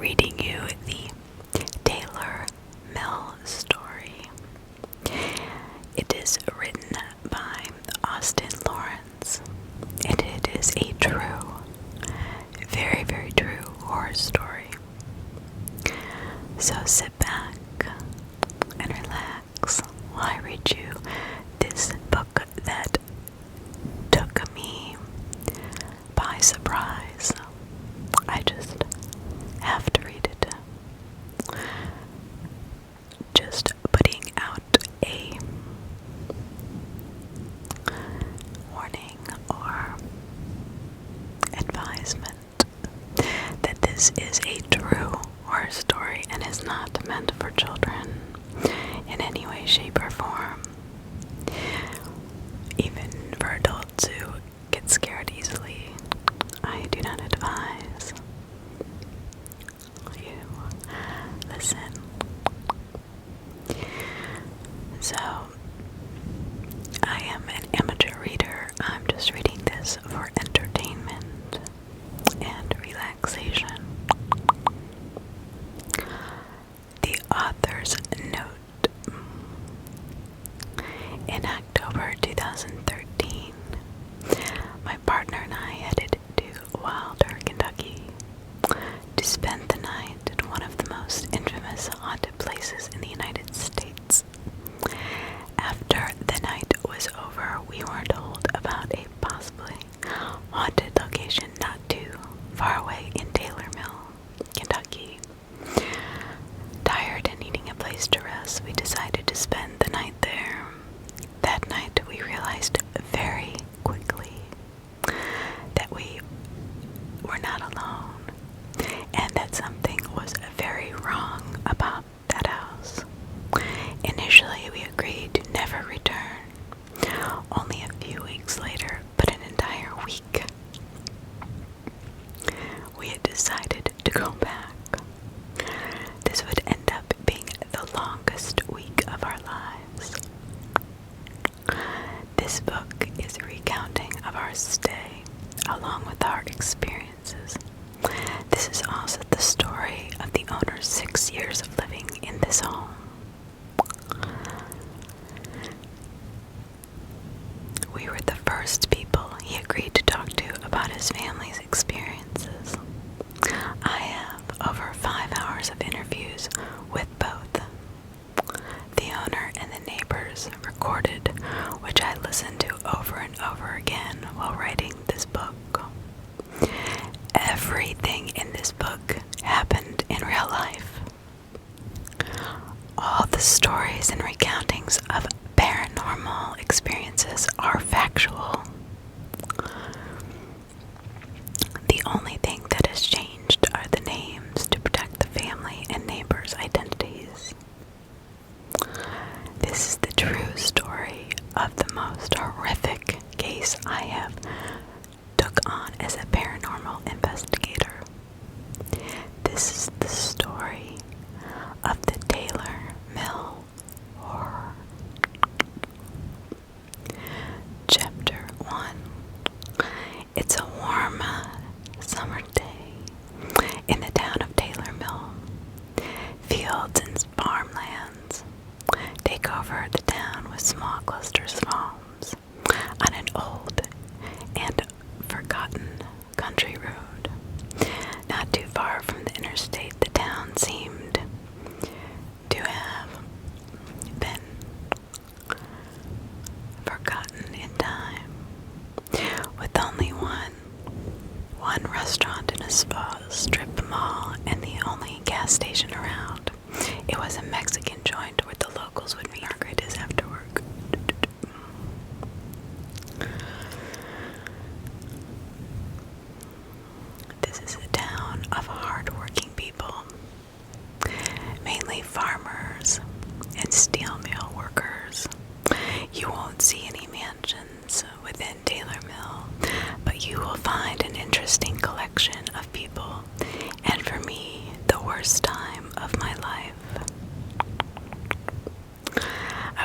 reading you the Taylor Mill story. It is written by Austin Lawrence, and it is a true, very, very true horror story. So sit back and relax while I read you this book that took me by surprise. I just have to read it. Just putting out a warning or advisement that this is a true horror story and is not meant for children in any way, shape, or form. Even for adults who get scared easily, I do not advise you listen. So, I am an amateur reader. I'm just reading this for entertainment and relaxation. The author's note. In October 2013, my partner and I headed to Wilder, Kentucky to spend the night at one of the most infamous haunted places in the United States. After the night was over, we were told about a possibly haunted location not too far away in Taylor Mill, Kentucky. Tired and needing a place to rest, we decided to spend the night there. That night, we realized very quickly that we were not alone, and that something was very wrong about that house. Initially, we agreed to never return. Only a few weeks later, but an entire week, we had decided to go back. This would end up being the longest week of our lives. This book is a recounting of our stay, along with our experiences. This is also the story of the owner's 6 years of living in this home. We were the first people he agreed to talk to about his family's experiences. I have over 5 hours of interviews with both the owner and the neighbors recorded, which I listened to over and over again while writing this book. Everything in this book happened in real life. All the stories and recountings of paranormal experiences are factual. The only thing that has changed are the names to protect the family and neighbors' identities. This is the true story of the most horrific case I have took on as a paranormal investigator. This is the story of the Taylor Mill Horror. Chapter 1. It's a warm summer day in the town of Taylor Mill. Fields and farmlands take over the town with small clusters of homes on an old and forgotten country road. Not too far from the interstate, the town seemed to have been forgotten in time, with only one restaurant and a spa, strip mall, and the only gas station around. It was a Mexican joint where the locals would meet margaritas after work. This is a town of hard-working people, mainly farmers and steel mill workers. You won't see any mansions within Taylor Mill, but you will find an interesting collection of people, and for me, the worst time of my life. I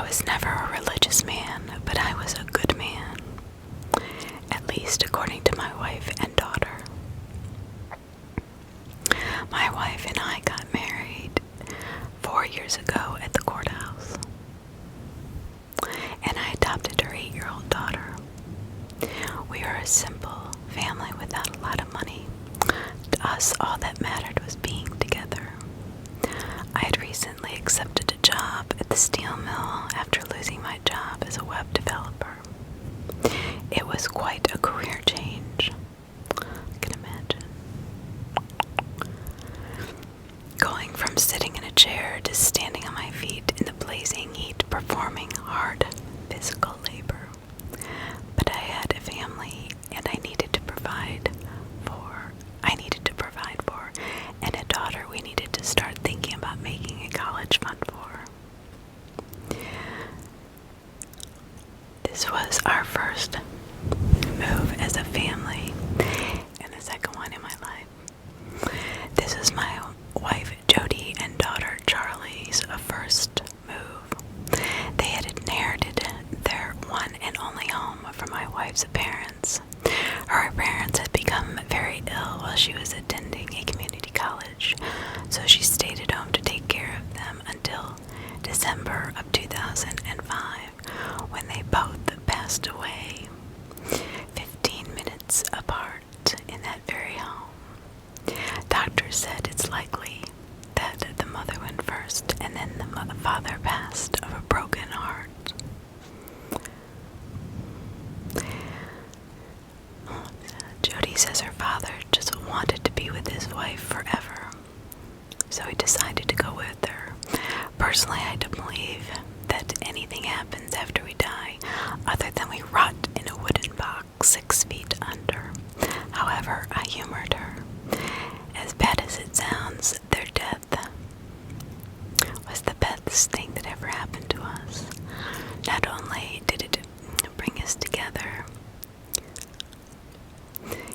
My wife and I got married 4 years ago at the courthouse, and I adopted her 8-year-old daughter. We are a simple family without a lot of money. To us, all that mattered was being together. I had recently accepted a job at the steel mill after losing my job as a web developer. It was quite a career change. I can imagine. Going from sitting in a chair to standing on my feet in the blazing heat, performing hard physical labor. But I had a family and I needed to provide for, and a daughter we needed to start thinking about making a college fund for. This was our first move as a family, and the second one in my life. This is my wife Jody and daughter Charlie's first move. They had inherited their one and only home from my wife's parents. Her parents had become very ill while she was attending a community college, so she stayed at home to take care of them until December of 2005, when they both passed away 15 minutes apart in that very home. Doctors said it's likely that the mother went first and then the father passed of a broken heart. Jody says her father just wanted to be with his wife forever, so he decided to go with her. Personally, I don't believe that anything happens after we die other than we rot in a wooden box 6 feet under. However, I humored her. As bad as it sounds, their death was the best thing that ever happened to us. Not only did it bring us together,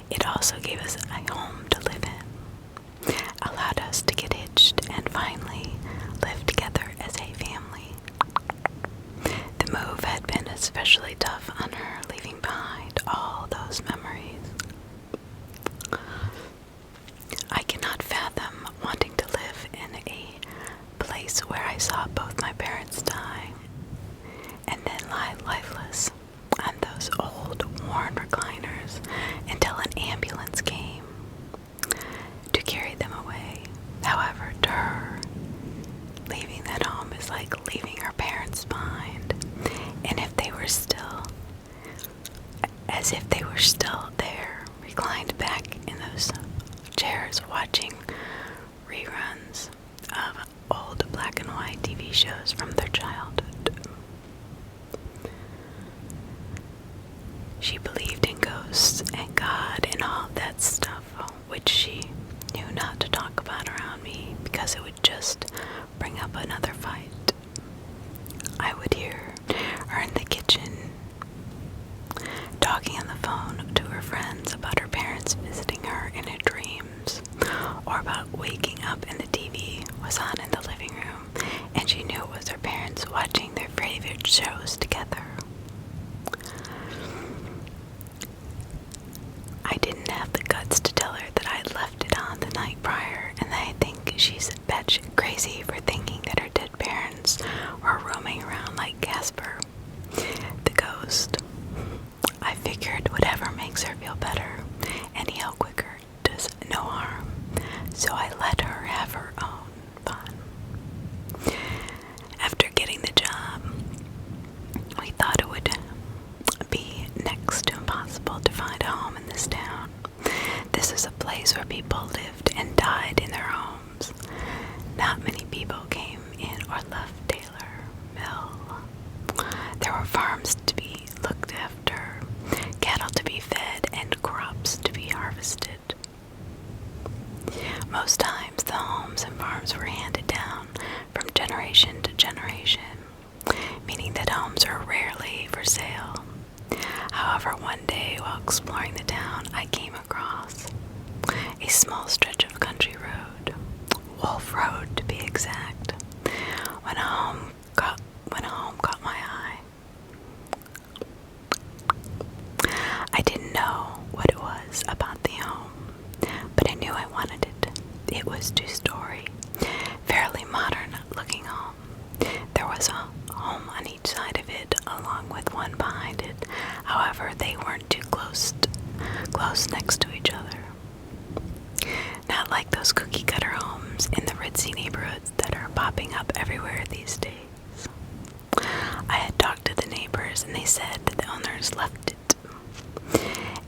it also gave us a home to live in, allowed us to get hitched and finally live together as a family. The move had been especially tough on her, leaving behind all those memories. I cannot fathom wanting to live in a place where I saw both my parents die and then lie lifeless on those old worn recliners until an ambulance came to carry them away. However, to her, leaving that home is like leaving her parents behind, and as if they were still there, reclined back in those chairs watching reruns of old black and white TV shows from their childhood. She believed in ghosts and God and all that stuff, which she knew not to talk about around me because it would just bring up another fight. I would hear her in the kitchen talking on the phone to her friends about her parents visiting her in her dreams, or about waking up and the TV was on in the living room and she knew it was her parents watching their favorite shows together. I didn't have the guts to tell her that I had left it on the night prior, and that I think she's batshit crazy for thinking that her dead parents were roaming around like Casper, the ghost. I figured whatever makes her feel better and heal quicker does no harm, so I let her have her own fun. After getting the job, we thought it would be next to impossible to find a home in this town. This is a place where people lived and died in their homes. Not many people came in or left Taylor Mill. There were farms to be looked after, cattle to be fed, and crops to be harvested. Most times the homes and farms were handed down from generation to generation, meaning that homes are rarely for sale. However, one day while exploring the town, I came across a small stretch of country road, Wolf Road to be exact, when a home caught my eye. I didn't know what it was about the home, but I knew I wanted it. It It was two-story, fairly modern-looking home. There was a home on each side of it, along with one behind it. However, they weren't too close next to each other. Not like those cookie-cutter homes in the ritzy neighborhoods that are popping up everywhere these days. I had talked to the neighbors, and they said that the owners left it,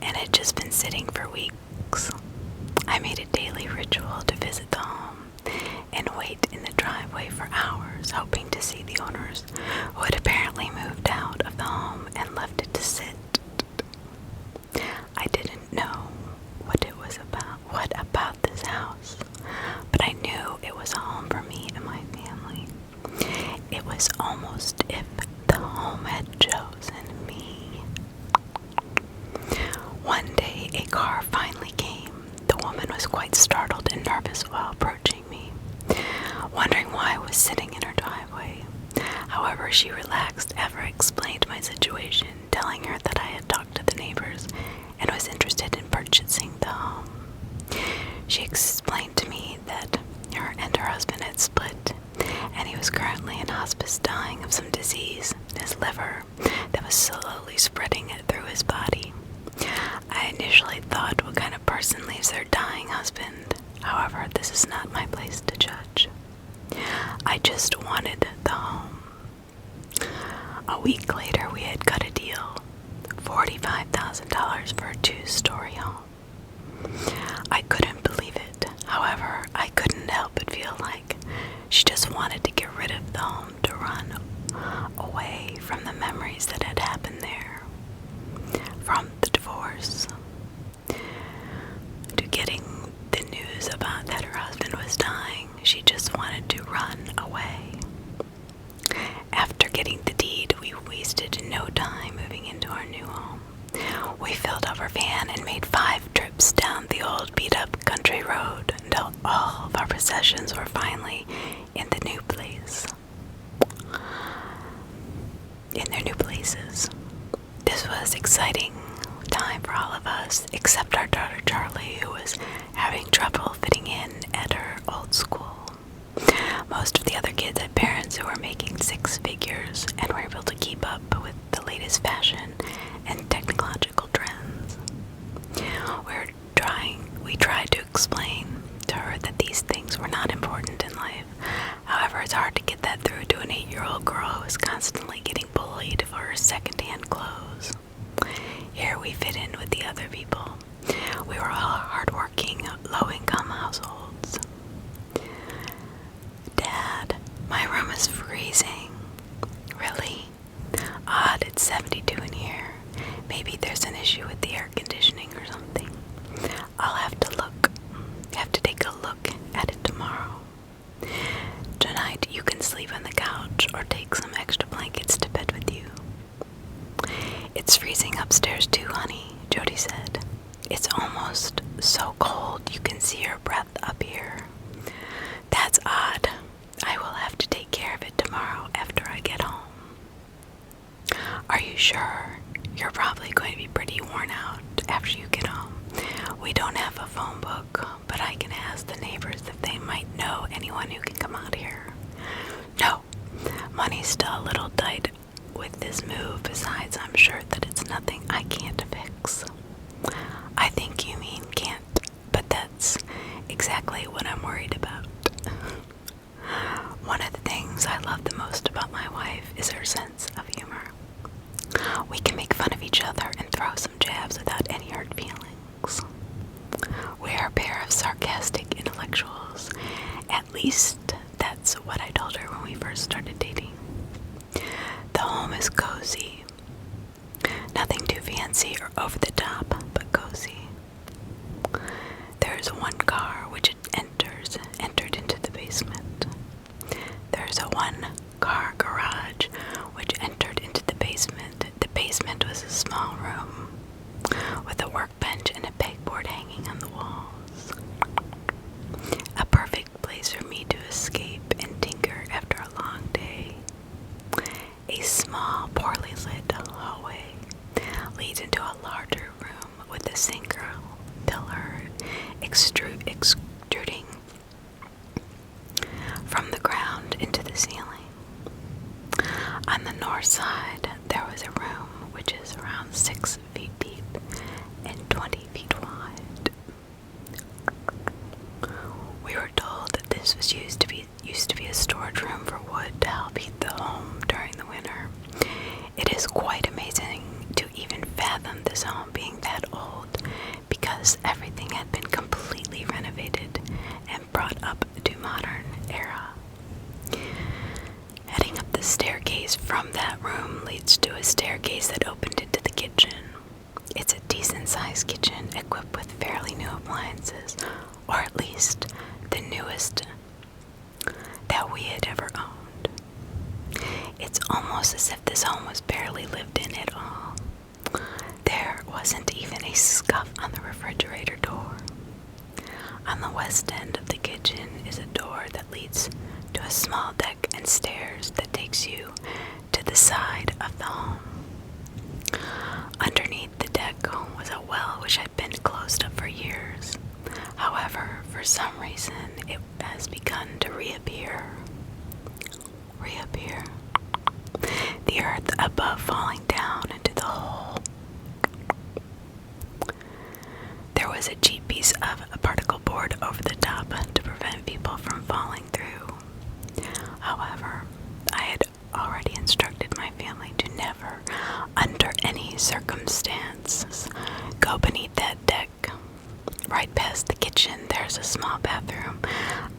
and had just been sitting for weeks. I made a daily ritual to visit the home and wait in the driveway for hours, hoping to see the owners, who had apparently moved out of the home and left it to sit. I didn't know what about this house, but I knew it was a home for me and my family. It was almost if the home had chosen me. One day, a car finally came. The woman was quite startled and nervous while approaching me, wondering why I was sitting in her driveway. However, she relaxed after I explained my situation, telling her that I had talked to the neighbors and was interested in purchasing the home. She explained to me that her and her husband had split, and he was currently in hospice dying of some disease in his liver that was slowly spreading through his body. I initially thought, what kind of person leaves their dying husband? However, this is not my place to judge. I just wanted the home. A week later, we had cut a deal. $45,000 for a two-story home. I couldn't believe it. However, I couldn't help but feel like she just wanted to get rid of the home, to run away from the memories that had happened there. From the divorce to getting the news about that her husband was dying, she just wanted to run away. After getting the deed, we wasted no time moving into our new home. We filled up our van and made 5 trips down the old beat-up country road until all of our possessions were finally in their new places. This was exciting time for all of us, except our daughter Charlie, who was having trouble fitting in at her old school. Most of the other kids had parents who were making 6 figures and were able to keep up with the latest fashion and technological trends. We tried to explain to her that these things were not important in life. However, it's hard to get that through to an 8-year-old girl who is constantly getting bullied for her second-hand clothes. Here we fit in with the other people. We were all hardworking, low-income households. Dad, my room is freezing. Really? Odd, it's 72 in here. Maybe there's an issue with the air conditioning or something. I'll have to take a look at it tomorrow. Tonight you can sleep on the couch or take some extra blankets to bed with you. It's freezing upstairs too, honey, Jody said. It's almost so cold you can see your breath up here. That's odd. I will have to take care of it tomorrow after I get home. Are you sure? You're probably going to be pretty worn out after you get home. We don't have a phone book, but I can ask the neighbors if they might know anyone who can come out here. No, money's still a little tight with this move. Besides, I'm sure that it's nothing I can't fix. I think you mean can't, but that's exactly what I'm worried about. One of the things I love the most about my wife is her sense of humor. We can make fun of each other and throw some jabs without any hurt feelings. We are a pair of sarcastic intellectuals. At least that's what I told her when we first started dating. The home is cozy. Nothing too fancy or over the top, but cozy. There's one car which entered into the basement. There's a one-car garage which entered into the basement. The basement was a small room with a workbench and a pegboard hanging on the walls. A perfect place for me to escape and tinker after a long day. A small, poorly lit hallway leads into a larger room this was used to be a storage room for wood to help heat the home during the winter. It is quite amazing to even fathom this home being that old, because everything had been completely renovated and brought up to modern era. Heading up the staircase from that room leads to a staircase that opened into the kitchen. It's a decent-sized kitchen equipped with fairly new appliances, or at least the newest that we had ever owned. It's almost as if this home was barely lived in at all. There wasn't even a scuff on the refrigerator door. On the west end of the kitchen is a door that leads to a small deck and stairs that takes you to the side of the home. Underneath the deck was a well which had been closed up for years. However, for some reason, it has begun to reappear. The earth above falling down into the hole. There was a cheap piece of a particle board over the top to prevent people from falling through. However, I had already instructed my family to never, under any circumstances, go beneath that deck. Right past the kitchen, there's a small bathroom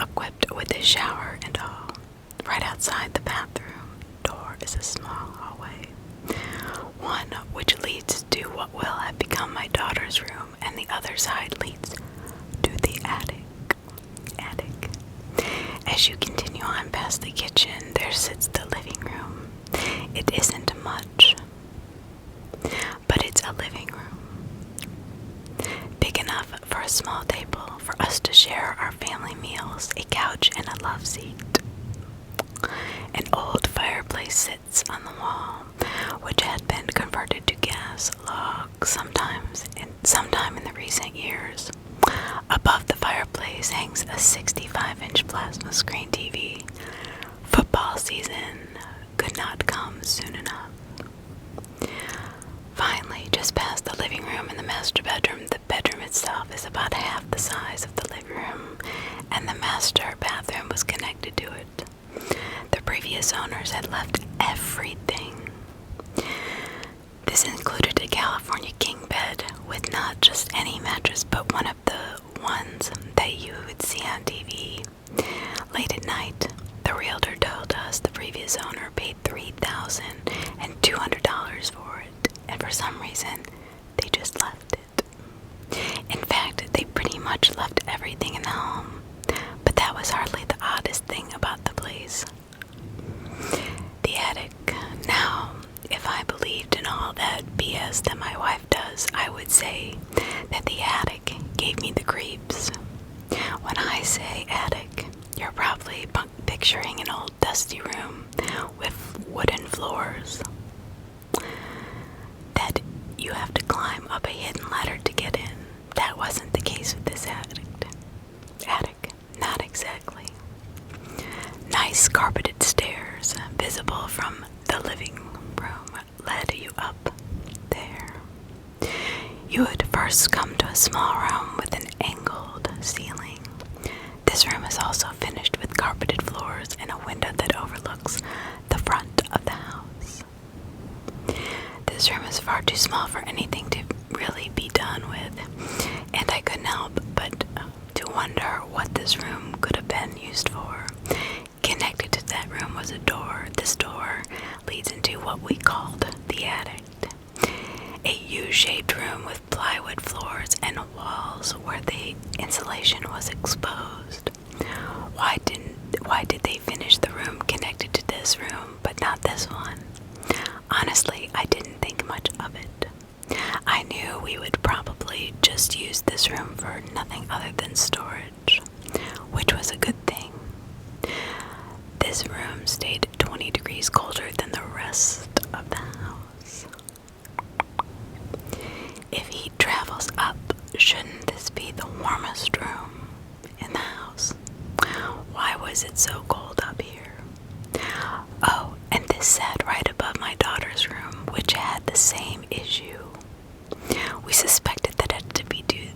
equipped with a shower and all. Right outside the bathroom door is a small hallway, one which leads to what will have become my daughter's room, and the other side leads to the attic. As you continue on past the kitchen, there sits the living room. It isn't much, but it's a living room. Big enough for a small table for us to share our family meals, a couch, and a love seat. An old fireplace sits on the wall, which had been converted to gas logs sometime in the recent years. Above the fireplace hangs a 65-inch plasma screen TV. Football season could not come soon enough. Finally, just past the living room and the master bedroom, the bedroom itself is about half the size of the living room, and the master bathroom was connected to it. The previous owners had left everything. This included a California king bed with not just any mattress, but one of the ones that you would see on TV. Late at night, the realtor told us the previous owner paid $3,200 for it, and for some reason, they just left it. In fact, they pretty much left everything in the home, but that was hardly the oddest thing about the place. The attic. Now, if I believed in all that BS that my wife does, I would say that the attic gave me the creeps. When I say attic, you're probably picturing an old dusty room with wooden floors that you have to climb up a hidden ladder to get in. That wasn't the case with this attic. Not exactly. Nice carpeted stairs, visible from the living room, led you up there. You would first come to a small room with an angled ceiling. This room is also finished with carpeted floors and a window that overlooks the front of the house. This room is far too small for anything to really be done with, and I couldn't help but to wonder what this room could have been used for. Connected to that room was a door. This door leads into what we called the attic. A U-shaped room with plywood floors and walls where the insulation was exposed. Why did they finish the room connected to this room, but not this one? Honestly, I didn't think much of it. I knew we would probably just use this room for nothing other than storage, which was a good thing. This room stayed 20 degrees colder than the rest of the house. If heat travels up, shouldn't this be the warmest room in the house? Why was it so cold up here? Oh, and this sat right above my daughter's room, which had the same issue. We suspected that it had to be due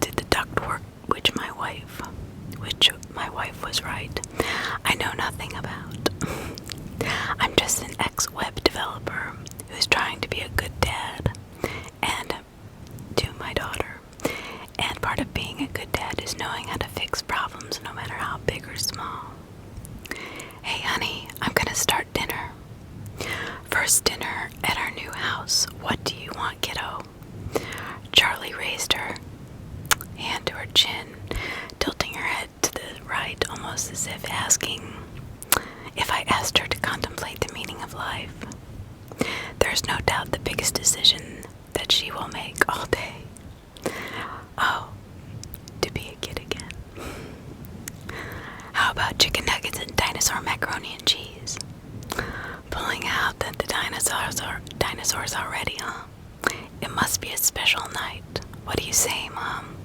to the ductwork which my wife which my wife was right, I know nothing about. I'm just an ex-web developer who's trying to be a good dad and to my daughter. And part of being a good dad is knowing how to fix problems no matter how big or small. Hey honey, I'm gonna start dinner. First dinner at our new house. What do you want, kiddo? Charlie raised her hand to her chin, tilting her head to the right, almost as if asking if I asked her to contemplate the meaning of life. There's no doubt the biggest decision that she will make all day. Oh, to be a kid again. How about chicken nuggets and dinosaur macaroni and cheese? Pulling out that the dinosaurs already, huh? It must be a special night. What do you say, Mom?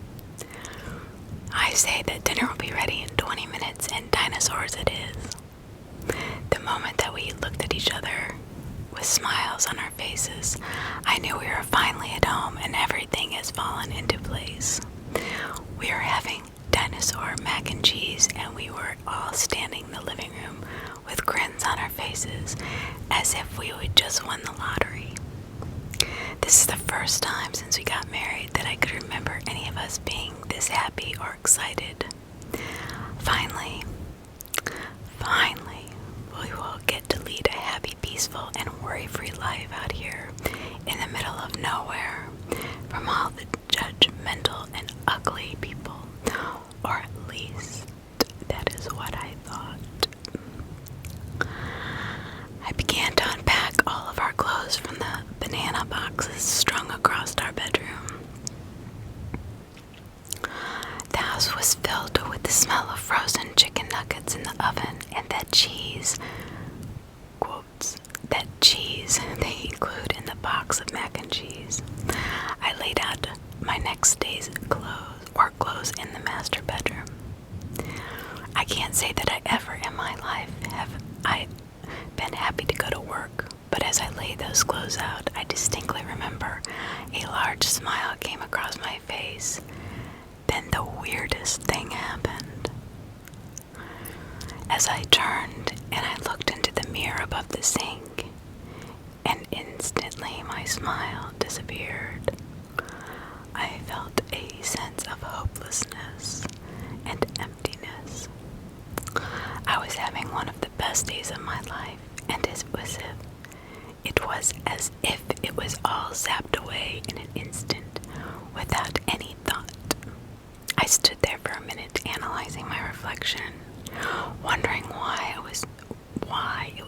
I say that dinner will be ready in 20 minutes, and dinosaurs it is. The moment that we looked at each other with smiles on our faces, I knew we were finally at home and everything has fallen into place. We were having dinosaur mac and cheese, and we were all standing in the living room with grins on our faces as if we had just won the lottery. This is the first time since we got married that I could remember any of us being this happy or excited. Finally, we will get to lead a happy, peaceful, and worry-free life out here in the middle of nowhere from all the judgmental and ugly people. Or at least, that is what I thought. I began to unpack all of our clothes from the banana boxes strung across our bedroom. The house was filled with the smell of frozen chicken nuggets in the oven and that cheese, quotes, that cheese they include in the box of mac and cheese. I laid out my next day's work clothes in the master bedroom. I can't say that I ever in my life have I been happy to go to work, but as I laid those clothes out, I distinctly remember a large smile came across my face. Then the weirdest thing happened. As I turned and I looked into the mirror above the sink, and instantly my smile disappeared. I felt a sense of hopelessness and emptiness. I was having one of the best days of my life, and it was as if it was all zapped away in an instant, without any thought. I stood there for a minute analyzing my reflection, wondering why it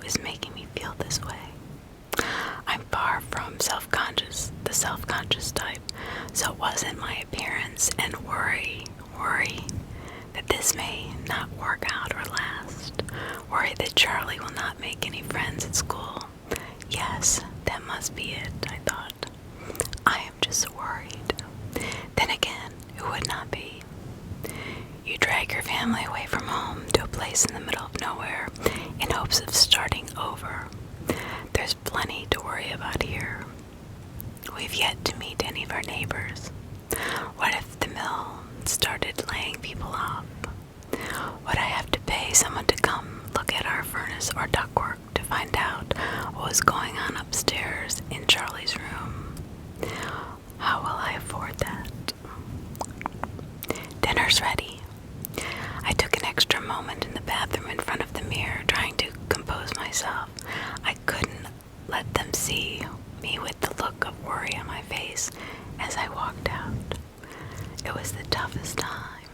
was making me feel this way. I'm far from the self-conscious type, so it wasn't my appearance and worry that this may not work out or last, worry that Charlie will not make any friends at school. Yes, that must be it, I thought. I am just worried. Then again, who would not be? You drag your family away from home to a place in the middle of nowhere in hopes of starting over. There's plenty to worry about here. We've yet to meet any of our neighbors. What if the mill started laying people off? Would I have to pay someone to come look at our furnace or ductwork to find out what was going on upstairs in Charlie's room? How will I afford that? Dinner's ready. I took an extra moment in the bathroom in front of the mirror, trying to compose myself. I couldn't let them see me with the look of worry on my face as I walked out. It was the toughest time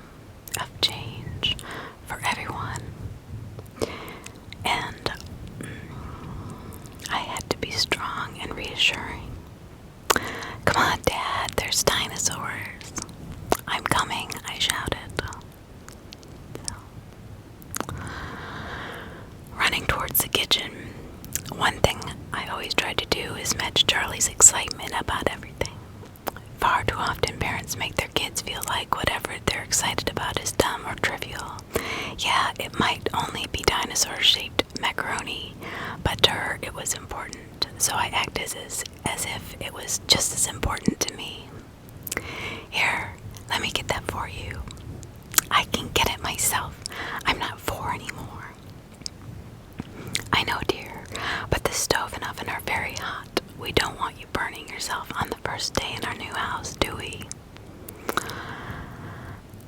of change for everyone, and I had to be strong and reassuring. Come on, Dad, there's dinosaurs. I'm coming, I shouted. Running towards the kitchen, one thing I always tried to do is match Charlie's excitement about everything. Far too often parents make their kids feel like whatever they're excited about is dumb or trivial. Yeah, it might only be dinosaur-shaped macaroni, but to her it was important, so I acted as if it was just as important to me. Here, let me get that for you. I can get it myself. We don't want you burning yourself on the first day in our new house, do we?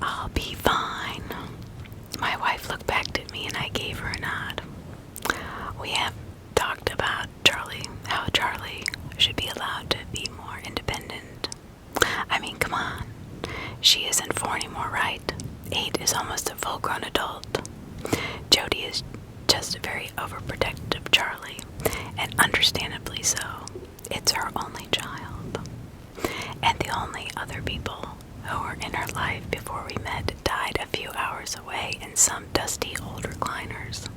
I'll be fine. My wife looked back at me and I gave her a nod. We have talked about how Charlie should be allowed to be more independent. I mean, come on. She isn't 4 anymore, right? 8 is almost a full-grown adult. Jody is just a very overprotective Charlie, and understandably so. It's her only child. And the only other people who were in her life before we met died a few hours away in some dusty old recliners.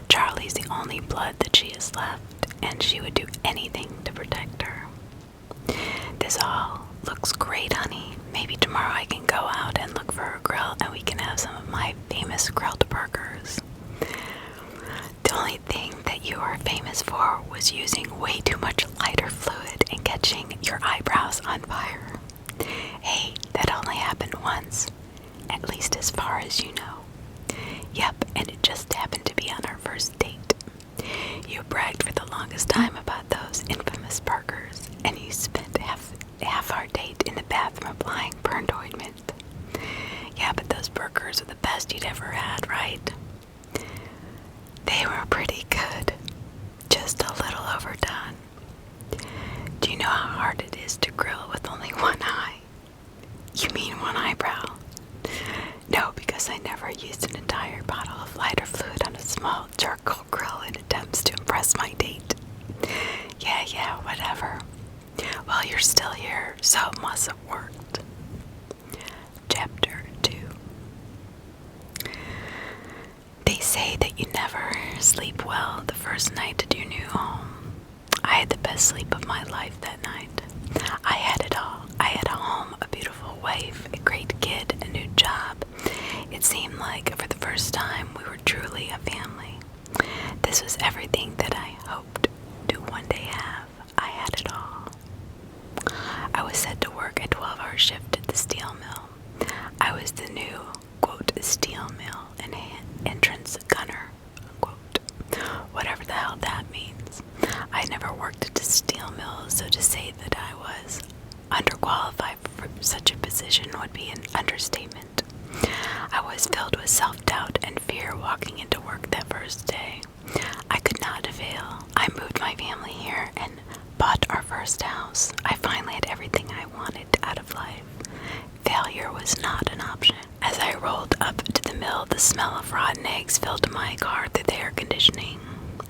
Charlie's the only blood that she has left, and she would do anything to protect her. This all looks great, honey. Maybe tomorrow I can go out and look for a grill and we can have some of my famous grilled burgers. The only thing that you were famous for was using way too much lighter fluid and catching your eyebrows on fire. Hey, that only happened once, at least as far as you know. Yep, and it just happened to be on our first date. You bragged for the longest time about those infamous burgers, and you spent half our date in the bathroom applying burned ointment. Yeah, but those burgers are the best you'd ever had, right? They were pretty good, just a little overdone. Do you know how hard it is to grill with only one eye? You mean one eyebrow? No, because I never used an entire bottle of lighter fluid on a small charcoal grill in attempts to impress my date. Yeah, whatever. Well, you're still here, so it must have worked. Chapter 2. They say that you never sleep well the first night at your new home. I had the best sleep of my life that night. I had it all. I had a home, a beautiful wife, a great kid, a new job. It seemed like for the first time we were truly a family. This was everything that I hoped to one day have. I had it all. I was set to work a 12-hour shift at the steel mill. I was the new, quote, steel mill and entrance gunner, quote, whatever the hell that means. I never worked at a steel mill, so to say that I was underqualified for such a position would be an understatement. I was filled with self-doubt and fear walking into work that first day. I could not fail. I moved my family here and bought our first house. I finally had everything I wanted out of life. Failure was not an option. As I rolled up to the mill, the smell of rotten eggs filled my car through the air conditioning.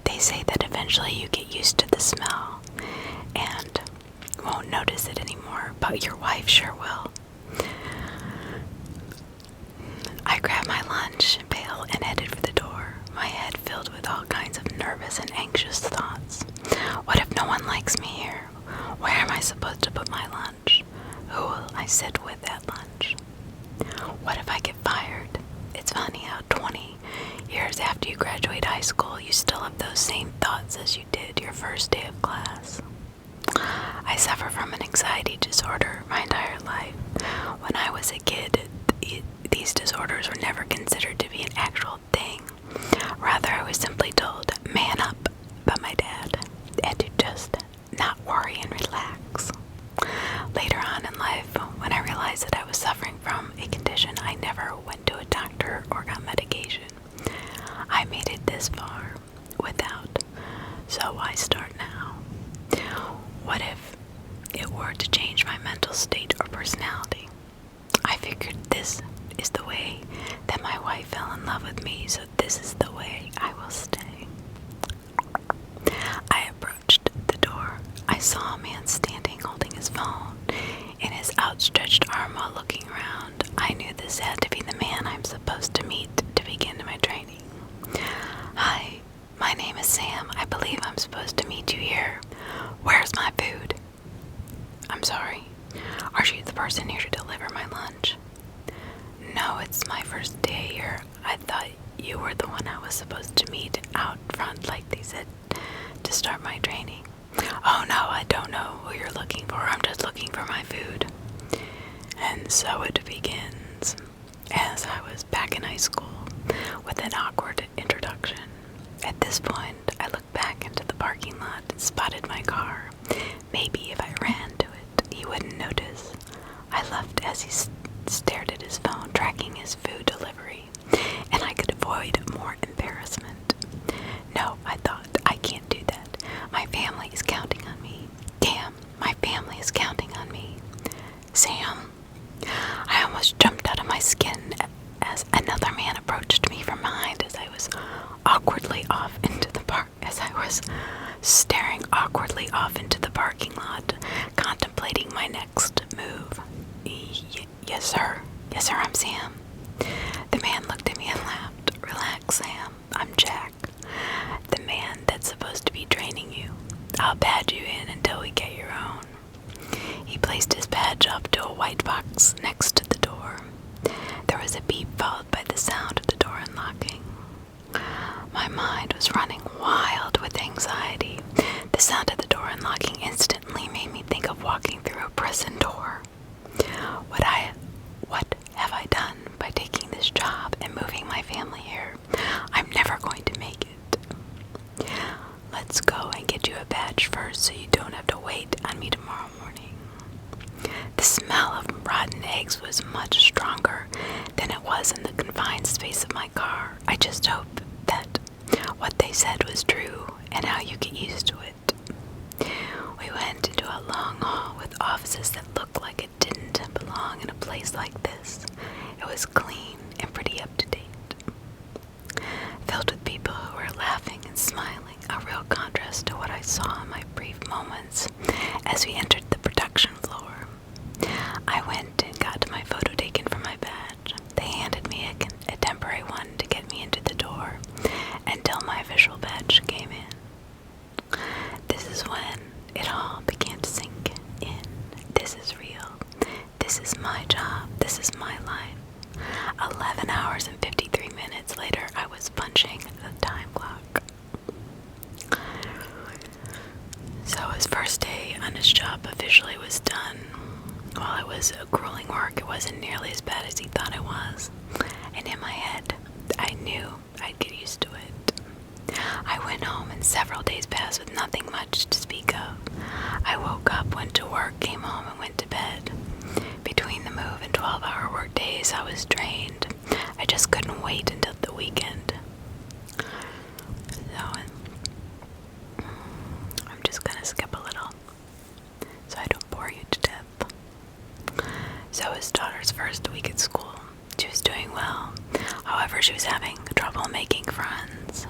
They say that eventually you get used to the smell and won't notice it anymore, but your wife sure will. I grabbed my lunch pail and headed for the door, my head filled with all kinds of nervous and anxious thoughts. What if no one likes me here? Where am I supposed to put my lunch? Who will I sit with at lunch? What if I get fired? It's funny how 20 years after you graduate high school, you still have those same thoughts as you did your first day of class. I suffer from an anxiety disorder my entire life. When I was a kid, these disorders were never considered to be an actual thing. Rather, I was simply told, man up, by my dad, and to just not worry and relax. Later on in life, when I realized that I was suffering from a condition, I never went to a doctor or got medication. I made it this far without, so why start now? What if it were to change my mental state or personality? I figured this is the way that my wife fell in love with me, so this is the way I will stay. I approached the door. I saw a man standing holding his phone in his outstretched arm while looking around. I knew this had to be the man I'm supposed to meet to begin my training. Hi, my name is Sam. I believe I'm supposed to meet you here. Where's my food? I'm sorry. Are you the person here to deliver my lunch? No, it's my first day here. I thought you were the one I was supposed to meet out front like they said to start my training. Oh no, I don't know who you're looking for. I'm just looking for my food. And so it begins. As I was back in high school with an awkward introduction. At this point, I looked back into the parking lot and spotted my car. Maybe if I ran to it, he wouldn't notice. I left as he stared at his phone, tracking his food delivery, and I could avoid more embarrassment. No, I thought, I can't do that. My family is counting on me. Damn, my family is counting on me. Sam. I almost jumped out of my skin as another man approached me from behind as I was staring awkwardly off into the parking lot, contemplating my next move. Yes, sir. Yes, sir, I'm Sam. The man looked at me and laughed. Relax, Sam. I'm Jack. The man that's supposed to be training you. I'll badge you in until we get your own. He placed his badge up to a white box next to the door. There was a beep followed by the sound of the door unlocking. My mind was running wild with anxiety. The sound of the door unlocking instantly made me think of walking through a prison door. What have I done by taking this job and moving my family here? I'm never going to make it. Let's go and get you a badge first so you don't have to wait on me tomorrow morning. The smell of rotten eggs was much stronger than it was in the confined space of my car. I just hoped that what they said was true and how you get used to it. We went into a long hall with offices that looked like it didn't belong in a place like this. It was clean and pretty up to date, filled with people who were laughing and smiling, a real contrast to what I saw in my brief moments as we entered the production floor. I went and got my photo taken from my badge. They handed me a temporary one to get me into the door until my official badge came in. This is when it all began to sink in. This is real. This is my job. This is my life. 11 hours and 53 minutes later, I was punching the time clock. So his first day on his job officially was done. While it was a grueling work, it wasn't nearly as bad as he thought it was. And in my head, I knew I'd get used to it. I went home and several days passed with nothing much to speak of. I woke up, went to work, came home, and went to bed. Between the move and 12-hour work days, I was drained. I just couldn't wait until the weekend. So, I'm just gonna skip a little so I don't bore you to death. So his daughter's first week at school. She was doing well. However, she was having trouble making friends.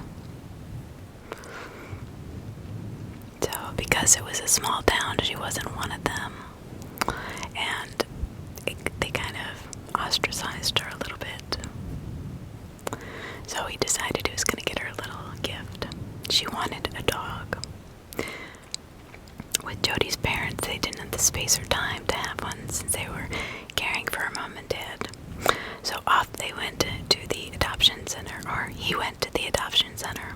So, because it was a small town, she wasn't one of them. And they kind of ostracized her a little bit. So he decided he was going to get her a little gift. She wanted a dog. With Jody's parents, they didn't have the space or time to have one since they were caring for her mom and dad. So off they went to the adoption center, or he went to the adoption center,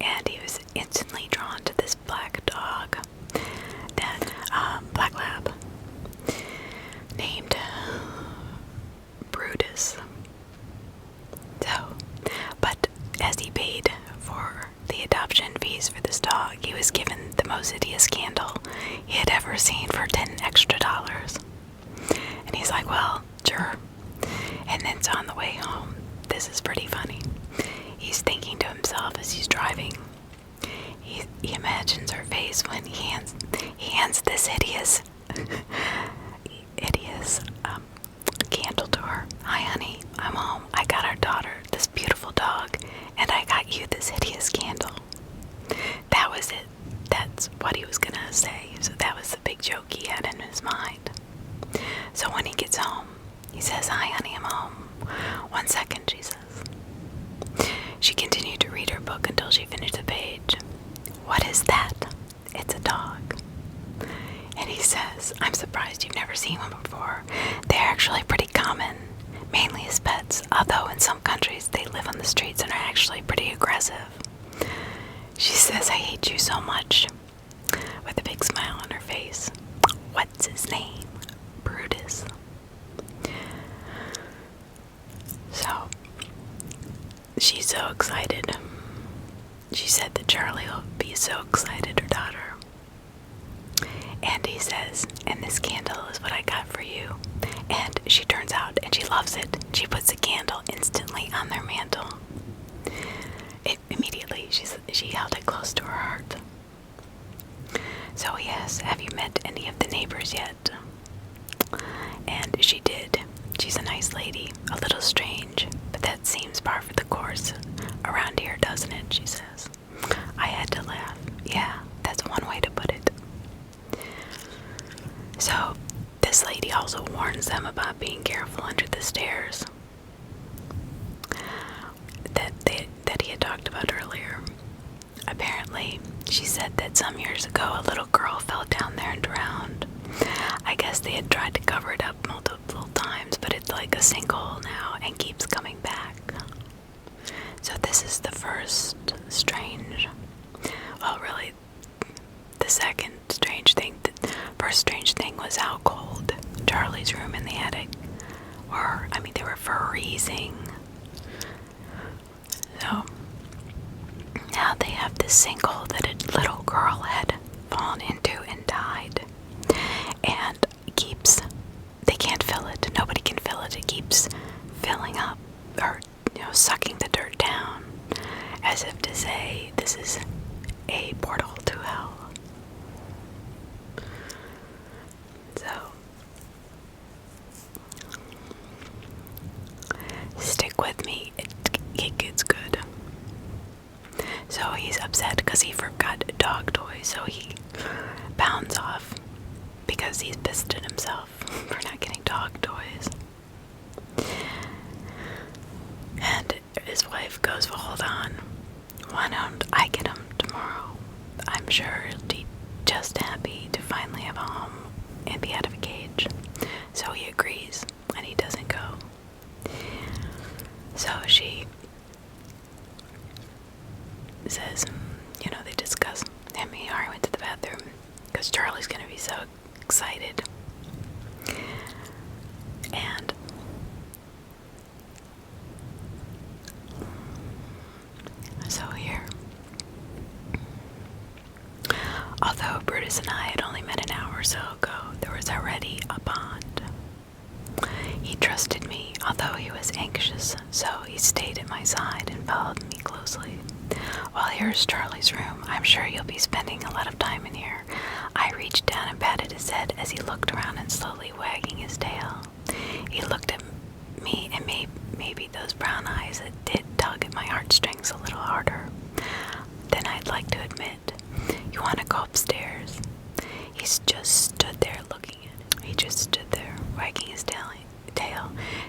and he was instantly drawn to this black dog, black lab, named Brutus. So, but as he paid for the adoption fees for this dog, he was given the most hideous candle he had ever seen for $10 extra. And he's like, well, sure. And then so on the way home, this is pretty funny. He's thinking to himself as he's driving. He imagines her face when he hands this hideous candle to her. Hi, honey, I'm home. I got our daughter, this beautiful dog, and I got you this hideous candle. That was it. That's what he was gonna say. So that was the big joke he had in his mind. So when he gets home, he says, hi, honey, I'm home. 1 second, she says. She continued to read her book until she finished the page. What is that? It's a dog. And he says, I'm surprised you've never seen one before. They're actually pretty common, mainly as pets, although in some countries they live on the streets and are actually pretty aggressive. She says, I hate you so much, with a big smile on her face. What's his name? Brutus. So, she's so excited. she said that Charlie will be so excited, her daughter. And he says, and this candle is what I got for you. And she turns out, and she loves it. She puts a candle instantly on their mantle. Immediately, she held it close to her heart. So yes, have you met any of the neighbors yet? And she did. She's a nice lady, a little strange, but that seems par for the course around here, doesn't it? She says. I had to laugh. Yeah, that's one way to put it. So, this lady also warns them about being careful under the stairs that he had talked about earlier. Apparently, she said that some years ago a little girl fell down there and drowned. I guess they had tried to cover it up multiple times, but it's like a sinkhole now and keeps coming back. So this is the first strange, well, really, the second strange thing. The first strange thing was how cold Charlie's room in the attic were. I mean, they were freezing. So now they have this sinkhole that a little girl had fallen into and died. And they can't fill it. Nobody can fill it. It keeps filling up, or, sucking the dirt down, as if to say this is a portal to hell. So, stick with me. It gets good. So he's upset because he forgot a dog toy, so he bounds off because he's pissed at himself for not getting dog toys. And his wife goes, well, hold on. Why don't I get him tomorrow? I'm sure he'll be just happy to finally have a home and be out of a cage. So he agrees, and he doesn't go. So she says, they discuss, and I went to the bathroom because Charlie's going to be so excited. And so here, although Brutus and I had only met an hour or so ago, there was already a bond. He trusted me, although he was anxious, so he stayed at my side and followed me closely. Well, here's Charlie's room. I'm sure you'll be spending a lot of time in here. I reached down and patted his head as he looked around and slowly wagging his tail. He looked at me, and maybe those brown eyes that did tug at my heartstrings a little harder than I'd like to admit. You want to go upstairs? He just stood there looking at it. He just stood there, wagging his tail,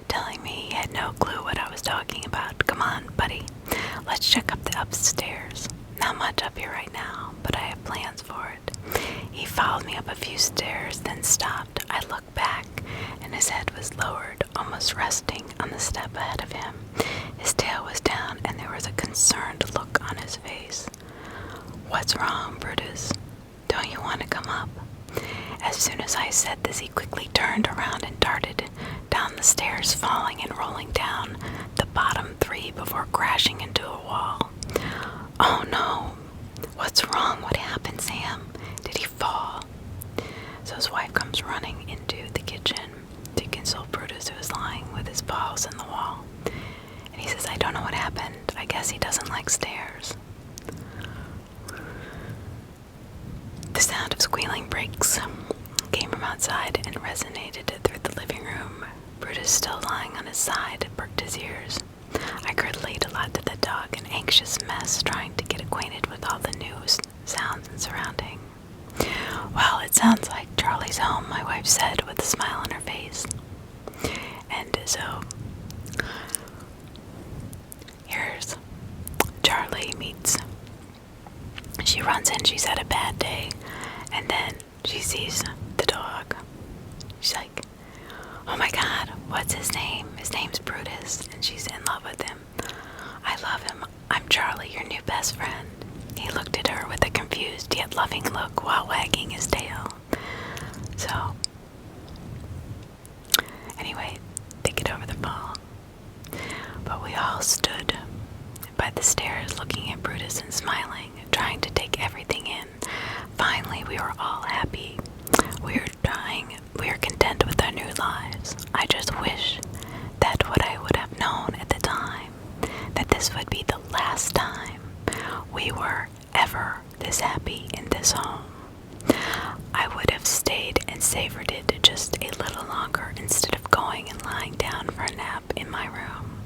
telling me he had no clue what I was talking about. Come on, buddy. Let's check up the upstairs. Not much up here right now, but I have plans for it. He followed me up a few stairs, then stopped. I looked back, and his head was lowered, almost resting on the step ahead of him. His tail was down, and there was a concerned look on his face. What's wrong, Brutus? Don't you want to come up? As soon as I said this, he quickly turned around and darted down the stairs, falling and rolling down the bottom 3 before crashing into a wall. Oh no! What's wrong? What happened, Sam? Did he fall? So his wife comes running into the kitchen to console Brutus, who is lying with his paws in the wall. And he says, I don't know what happened. I guess he doesn't like stairs. The sound of squealing brakes came from outside and resonated through the living room. Brutus, still lying on his side, perked his ears. I relate a lot to the dog, an anxious mess trying to get acquainted with all the new sounds and surrounding. Well, it sounds like Charlie's home, my wife said with a smile on her face. And so, here's Charlie meets. She runs in, she's had a bad day, and then she sees the dog. She's like, oh my God, what's his name? His name's Brutus, and she's in love with him. I love him. I'm Charlie, your new best friend. He looked at her with a confused yet loving look while wagging his tail. So, anyway, they get over the phone. But we all stood by at the stairs, looking at Brutus and smiling, trying to take everything in. Finally, we were all happy. We were content with our new lives. I just wish that what I would have known at the time, that this would be the last time we were ever this happy in this home. I would have stayed and savored it just a little longer instead of going and lying down for a nap in my room.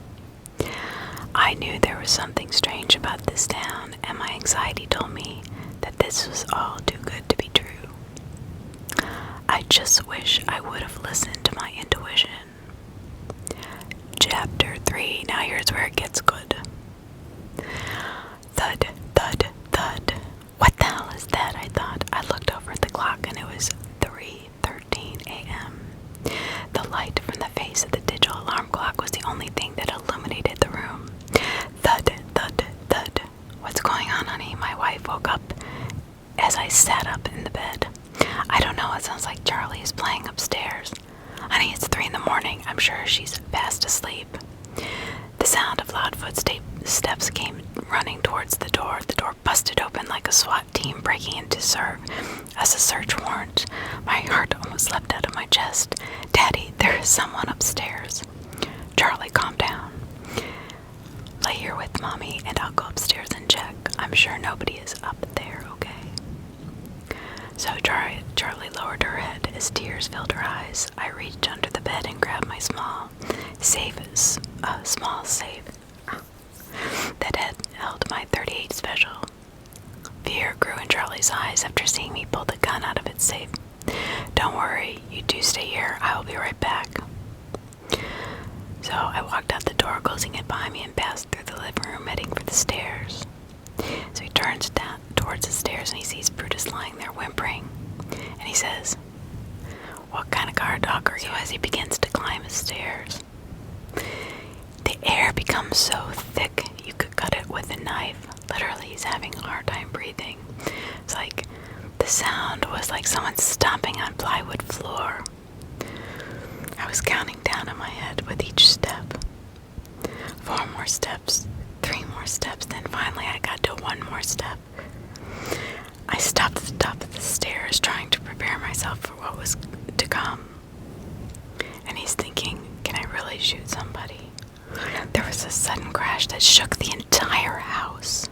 I knew there was something strange about this town, and my anxiety told me that this was all too good to be true. I just wish I would have listened to my intuition. Chapter 3. Now here's where it gets good. Thud, thud, thud. What the hell is that? I thought. I looked over at the clock and it was 3:13 a.m. The light from the face of the digital alarm clock was the only thing that illuminated the room. Thud, thud, thud. What's going on, honey? My wife woke up as I sat up in the bed. I don't know, it sounds like Charlie is playing upstairs. Honey, it's 3 in the morning. I'm sure she's fast asleep. The sound of loud footsteps came running towards the door. The door busted open like a SWAT team breaking in to serve as a search warrant. My heart almost leapt out of my chest. Daddy, there is someone upstairs. Charlie, calm down. Lay here with Mommy and I'll go upstairs and check. I'm sure nobody is up there, okay? So Charlie lowered her head as tears filled her eyes. I reached under the bed and grabbed my small safe that had held my .38 special. Fear grew in Charlie's eyes after seeing me pull the gun out of its safe. Don't worry, you two stay here. I will be right back. So I walked out the door, closing it behind me, and passed through the living room, heading for the stairs. So he turns down towards the stairs and he sees Brutus lying there whimpering. And he says, "What kind of guard dog are you?" As he begins to climb his stairs. The air becomes so thick you could cut it with a knife. Literally, he's having a hard time breathing. It's like the sound was like someone stomping on plywood floor. I was counting down in my head with each step. 4 more steps, 3 more steps, then finally I got to 1 more step. I stopped at the top of the stairs, trying to prepare myself for what was to come. And he's thinking, can I really shoot somebody? There was a sudden crash that shook the entire house.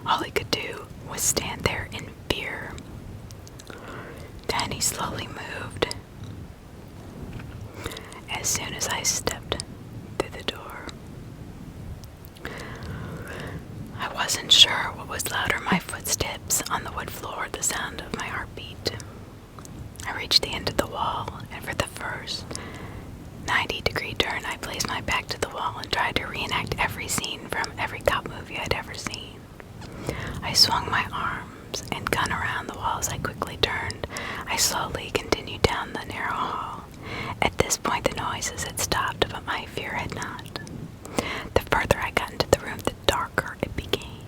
All he could do was stand there in fear. Then he slowly moved. As soon as I stepped through the door, I wasn't sure what was louder, my footsteps on the wood floor or the sound of my heartbeat. I reached the end of the wall, and for the first 90-degree turn, I placed my back to the wall and tried to reenact every scene from every cop movie I'd ever seen. I swung my arms and gun around the wall as I quickly turned. I slowly continued down the narrow hall. At this point, the noises had stopped, but my fear had not. The further I got into the room, the darker it became.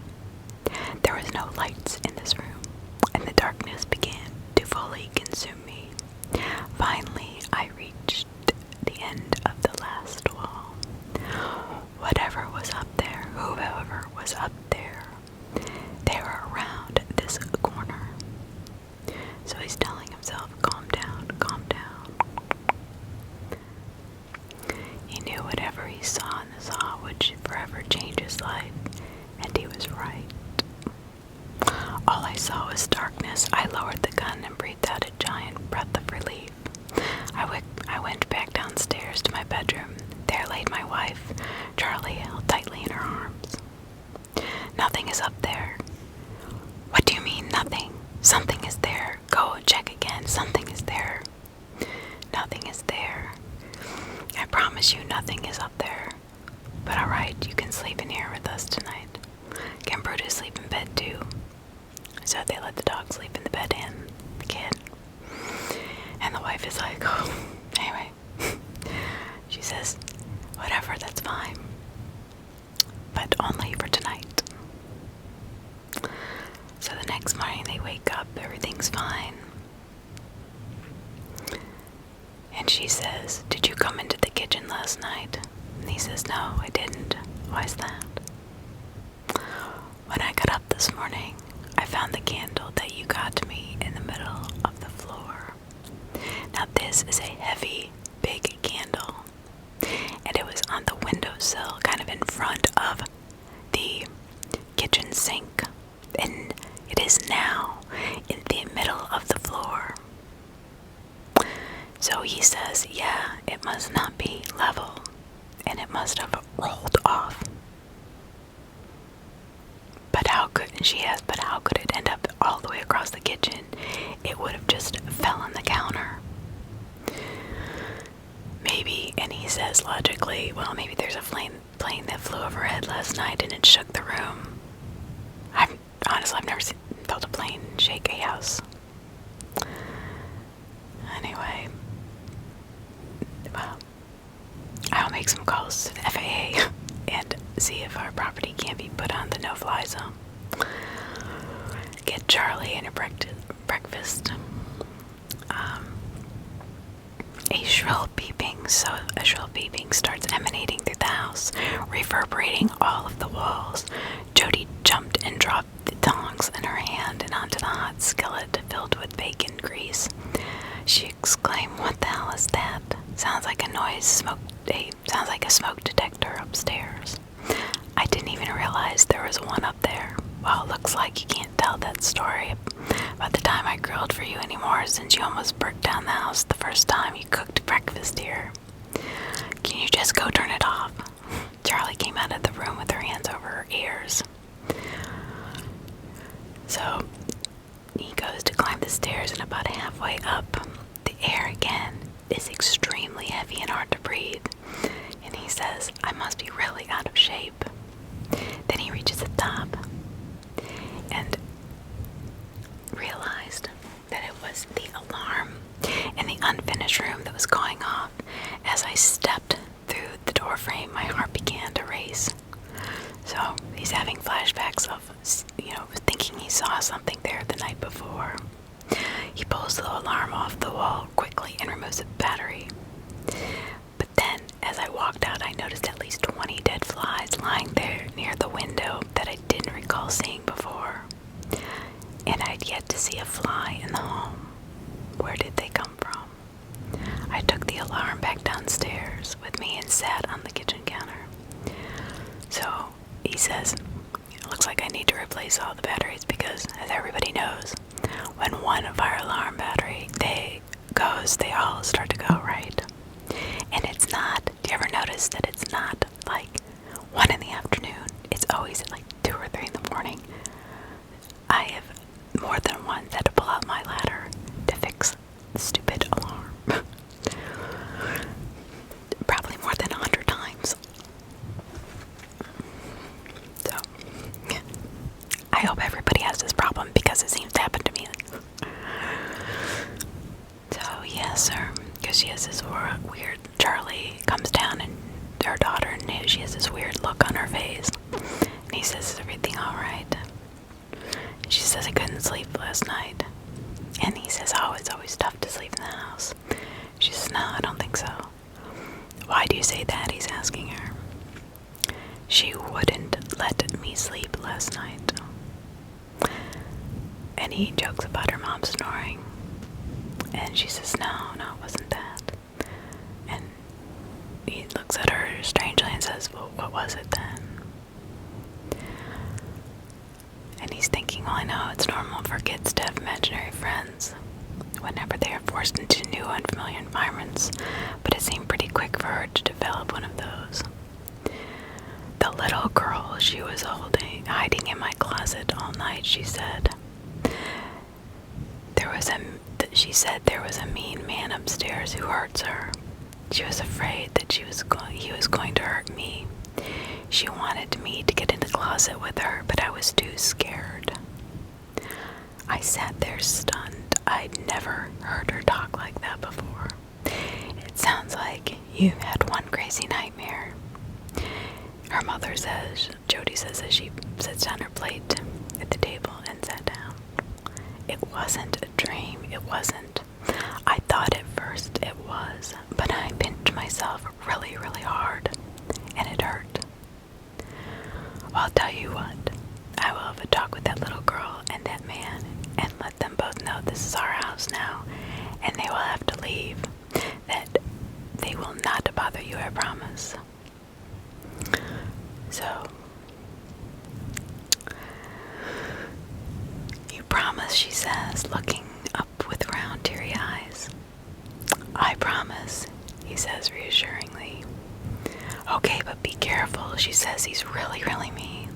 There was no lights in this room, and the darkness began to fully consume me. Finally, I reached the end of the last wall. Whatever was up there, whoever was up there, they were around this corner. So he's telling himself, calm down, calm down. He knew whatever he saw in this hall would forever change his life, and he was right. All I saw was darkness. I lowered the gun and breathed out a giant breath of relief. I went back downstairs to my bedroom. There laid my wife, Charlie held tightly in her arms. Nothing is up there. What do you mean, nothing? Something is there. Go and check again. Something is there. Nothing is there. I promise you nothing is up there. But alright, you can sleep in here with us tonight. Can Brutus sleep in bed too? So they let the dog sleep in the bed and the kid. And the wife is like, oh, anyway. She says, whatever, that's fine. But only for tonight. So the next morning they wake up, everything's fine. And she says, did you come into the kitchen last night? And he says, no, I didn't. Why is that? When I got up this morning, I found the candle that you got me in the middle of the floor. Now this is a heavy, big candle, and it was on the windowsill, kind of in front of the kitchen sink, and it is now in the middle of the floor. So he says, yeah, it must not be level, and it must have rolled off. But how could it end up all the way across the kitchen? It would have just fell on the counter. Maybe, and he says logically, well, maybe there's a plane that flew overhead last night and it shook the room. I've never felt a plane shake a house. Anyway, well, I'll make some calls to the FAA and see if our property can be put on the no-fly zone. Get Charlie in a breakfast. A shrill beeping starts emanating through the house, reverberating all of the walls. Jody jumped and dropped the tongs in her hand and onto the hot skillet filled with bacon grease. She exclaimed, "What the hell is that? Sounds like a smoke detector upstairs." I didn't even realize there was one up there. Well, looks like you can't tell that story about the time I grilled for you anymore, since you almost burnt down the house the first time you cooked breakfast here. Can you just go turn it off? Charlie came out of the room with her hands over her ears. So he goes to climb the stairs, and about halfway up, the air again is extremely heavy and hard to breathe. And he says, I must be really out of shape. Then he reaches the top and realized that it was the alarm in the unfinished room that was going off. As I stepped through the doorframe, my heart began to race. So he's having flashbacks of, thinking he saw something there the night before. He pulls the alarm off the wall quickly and removes the battery. But then, as I walked out, I noticed at least 20 dead flies lying there near the window that I didn't recall seeing before. And I'd yet to see a fly in the home. Where did they come from? I took the alarm back downstairs with me and sat on the kitchen counter. So he says, it looks like I need to replace all the batteries because, as everybody knows, when one fire alarm battery goes, they all start to go, right? And it's not, do you ever notice that it's not like 1 in the afternoon? It's always at like 2 or 3 in the morning. I have more than once had to pull out my ladder to fix the stupid alarm. Probably more than 100 times. So, I hope everybody has this problem because it seems to happen to me. So, yes, sir. Because she has this weird, Charlie comes down and her daughter, and she has this weird look on her face. And he says, is everything alright? She says, I couldn't sleep last night. And he says, oh, it's always tough to sleep in the house. She says, no, I don't think so. Why do you say that? He's asking her. She wouldn't let me sleep last night. And he jokes about her mom snoring. And she says, no, it wasn't that. And he looks at her strangely and says, well, what was it then? And he's thinking, well, I know it's normal for kids to have imaginary friends whenever they are forced into new unfamiliar environments, but it seemed pretty quick for her to develop one of those. The little girl she was hiding in my closet all night, she said. She said there was a mean man upstairs who hurts her. She was afraid that he was going to hurt me. She wanted me to get in the closet with her, but I was too scared. I sat there stunned. I'd never heard her talk like that before. It sounds like you had one crazy nightmare. Her mother says, Jody says, as she sets down her plate at the table and sat down. It wasn't a dream. It wasn't. I thought at first it was, but I pinched myself really, really hard, and it hurt. I'll tell you what. I will have a talk with that little girl and that man and let them both know this is our house now, and they will have to leave. That they will not bother you, I promise. So, you promise, she says, looking up with round, teary eyes. I promise, he says reassuringly. Okay, but be careful, she says. He's really, really mean.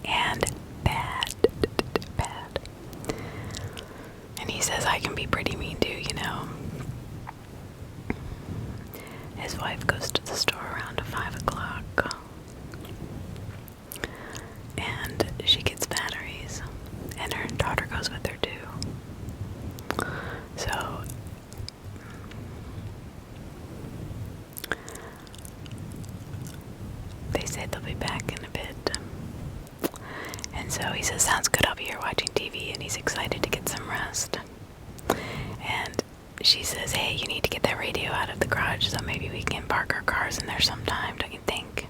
And bad. And he says I can be pretty mean too, you know. His wife goes to the store around 5 o'clock. And she gets batteries. And her daughter goes with her too. So they say they'll be back in a bit. And so he says, sounds good, I'll be here watching TV, and he's excited to get some rest. And she says, hey, you need to get that radio out of the garage so maybe we can park our cars in there sometime, don't you think?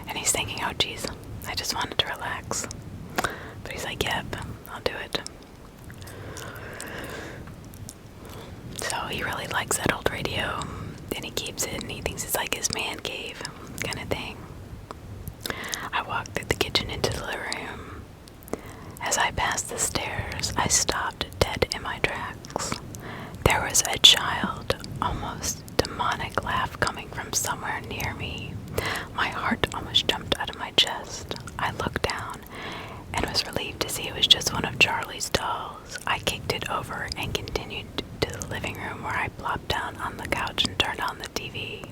And he's thinking, oh geez, I just wanted to relax. But he's like, yep, I'll do it. So he really likes that old radio, and he keeps it, and he thinks it's like his man cave kind of thing. I walked through the kitchen into the living room. As I passed the stairs, I stopped dead in my tracks. There was a child, almost demonic laugh coming from somewhere near me. My heart almost jumped out of my chest. I looked down and was relieved to see it was just one of Charlie's dolls. I kicked it over and continued to the living room, where I plopped down on the couch and turned on the TV.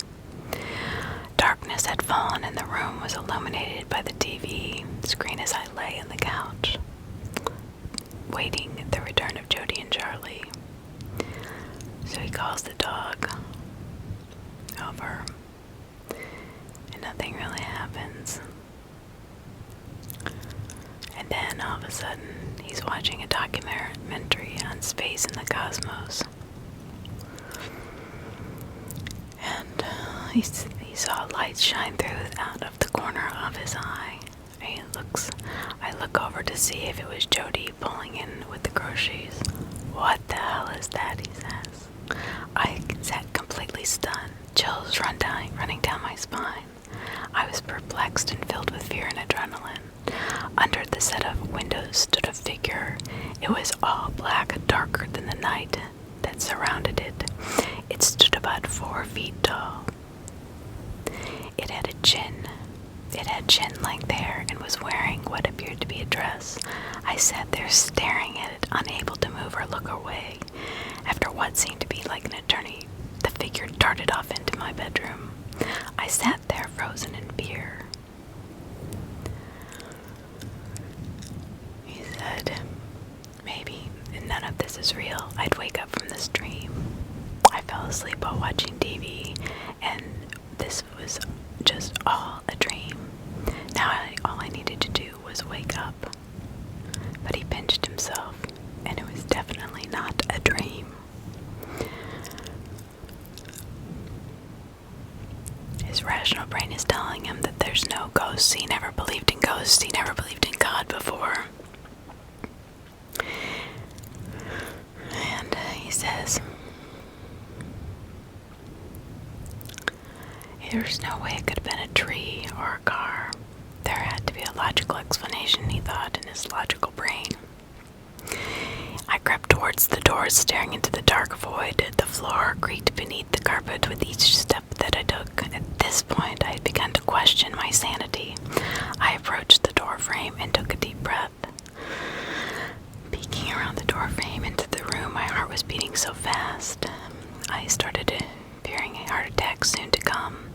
Darkness had fallen and the room was illuminated by the TV screen as I lay on the couch, waiting the return of Jody and Charlie. So he calls the dog over, and nothing really happens. And then all of a sudden, he's watching a documentary on space and the cosmos. And he saw lights shine through out of the corner of his eye. I look over to see if it was Jody pulling in with the groceries. What the hell is that, he says. I sat completely stunned, chills running down my spine. I was perplexed and filled with fear and adrenaline. Under the set of windows stood a figure. It was all black, darker than the night that surrounded it. It stood about 4 feet tall. It had chin length hair and was wearing what appeared to be a dress. I sat there staring at it, unable to move or look away. After what seemed to be like an eternity, the figure darted off into my bedroom. I sat there frozen in fear. He said, maybe none of this is real. I'd wake up from this dream. I fell asleep while watching TV, and this was just all a dream. Now all I needed to do was wake up. But he pinched himself, and it was definitely not a dream. His rational brain is telling him that there's no ghosts. He never believed in ghosts. He never believed in God before. And he says, there's no way it could have been a tree or a car. There had to be a logical explanation, he thought, in his logical brain. I crept towards the door, staring into the dark void. The floor creaked beneath the carpet with each step that I took. At this point, I had begun to question my sanity. I approached the door frame and took a deep breath. Peeking around the door frame into the room, my heart was beating so fast. I started fearing a heart attack soon to come.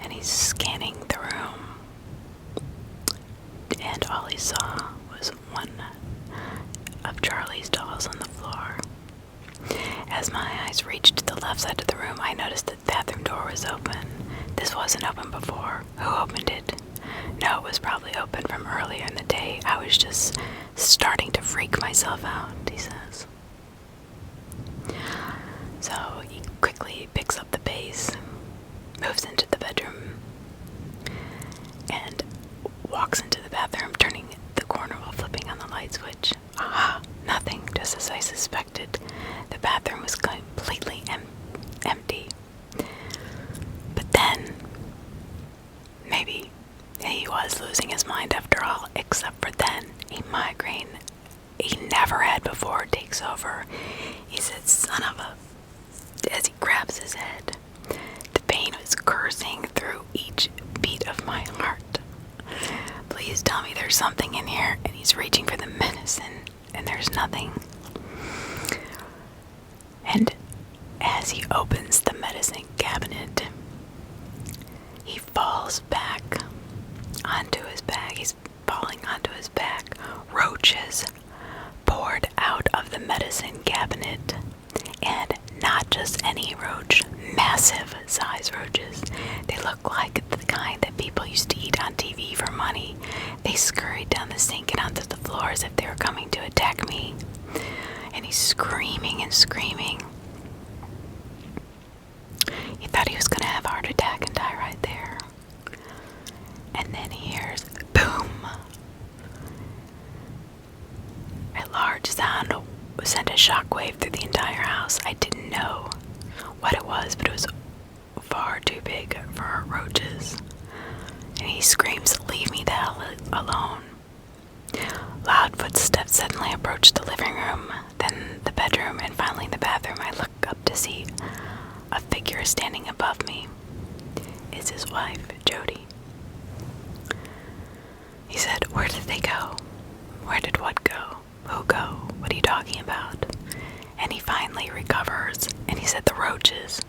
And he's scanning the room. And all he saw was one of Charlie's dolls on the floor. As my eyes reached the left side of the room, I noticed that the bathroom door was open. This wasn't open before. Who opened it? No, it was probably open from earlier in the day. I was just starting to freak myself out, he says. So he quickly picks up the pace, moves into the bedroom, and walks into just as I suspected. The bathroom was completely empty. But then, maybe he was losing his mind after all, except for then, a migraine he never had before takes over. He said, "Son of a," as he grabs his head. The pain was coursing through each beat of my heart. "Please tell me there's something in here." And he's reaching for the medicine, and there's nothing. And as he opens the medicine cabinet, he falls back onto his back. He's falling onto his back. Roaches poured out of the medicine cabinet, and not just any roach, massive size roaches. They look like the kind that people used to eat on TV for money. They scurried down the sink and onto the floor as if they were coming to attack me. And he's screaming and screaming. He thought he was going to have a heart attack and die right there. And then he hears boom. A large sound sent a shockwave through the entire house. I didn't know what it was, but it was far too big for roaches. And he screams, "Leave me the hell alone." Loud footsteps suddenly approached the living room, then the bedroom, and finally the bathroom. I look up to see a figure standing above me. It's his wife, Jody. He said, "Where did they go?" "Where did what go?" "Who go? What are you talking about?" And he finally recovers, and he said, "The roaches."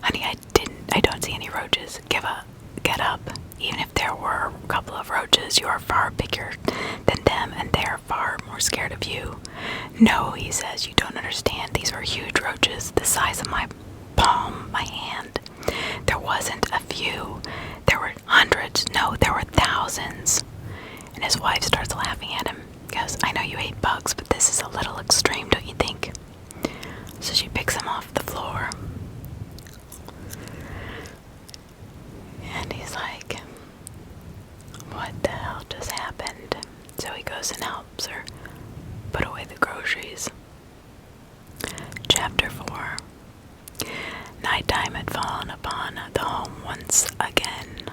"Honey, I don't see any roaches. Get up. Even if there were a couple of roaches, you are far bigger than them, and they are far more scared of you." "No," he says, "you don't understand. These were huge roaches, the size of my palm, my hand. There wasn't a few. There were hundreds. No, there were thousands." And his wife starts laughing at him. Goes, "I know you hate bugs, but this is a little extreme, don't you think?" So she picks him off the floor. And he's like, "What the hell just happened?" So he goes and helps her put away the groceries. Chapter 4. Nighttime had fallen upon the home once again.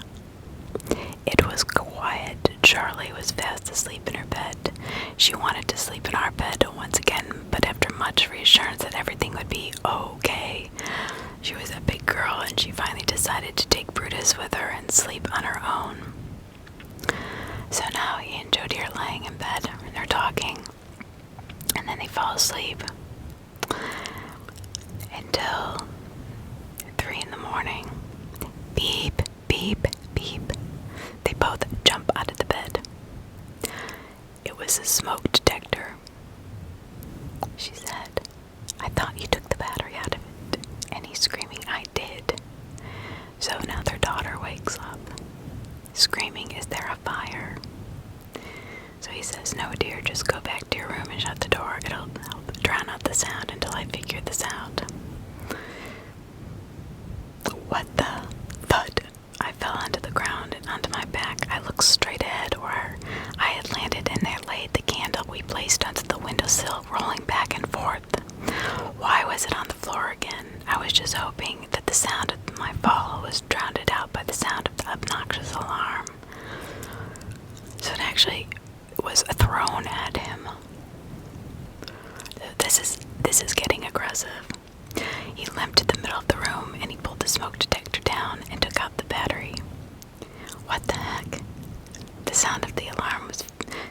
It was quiet. Charlie was fast asleep in her bed. She wanted to sleep in our bed once again, but after much reassurance that everything would be okay, she was a big girl and she finally decided to take Brutus with her and sleep on her own. So now he and Jody are laying in bed and they're talking, and then they fall asleep until 3 in the morning. Beep, beep, beep. They both jump out of the bed. It was a smoke detector. She said, "I thought you took the battery out of it." And he's screaming, "I did." So now their daughter wakes up, screaming, "Is there a fire?" So he says, "No, dear, just go back to your room and shut the door. It'll help drown out the sound until I figure this out." What the thud? I fell onto the ground and onto my back. I looked straight ahead where I had landed, and there lay the candle we placed onto the windowsill, rolling back and forth. Why was it on the floor again? I was just hoping that the sound of my fall was drowned out by the sound of the obnoxious alarm. So it actually was thrown at him. This is getting aggressive. He limped to the middle of the room and he pulled the smoke detector down and took out the battery. What the heck? The sound of the alarm was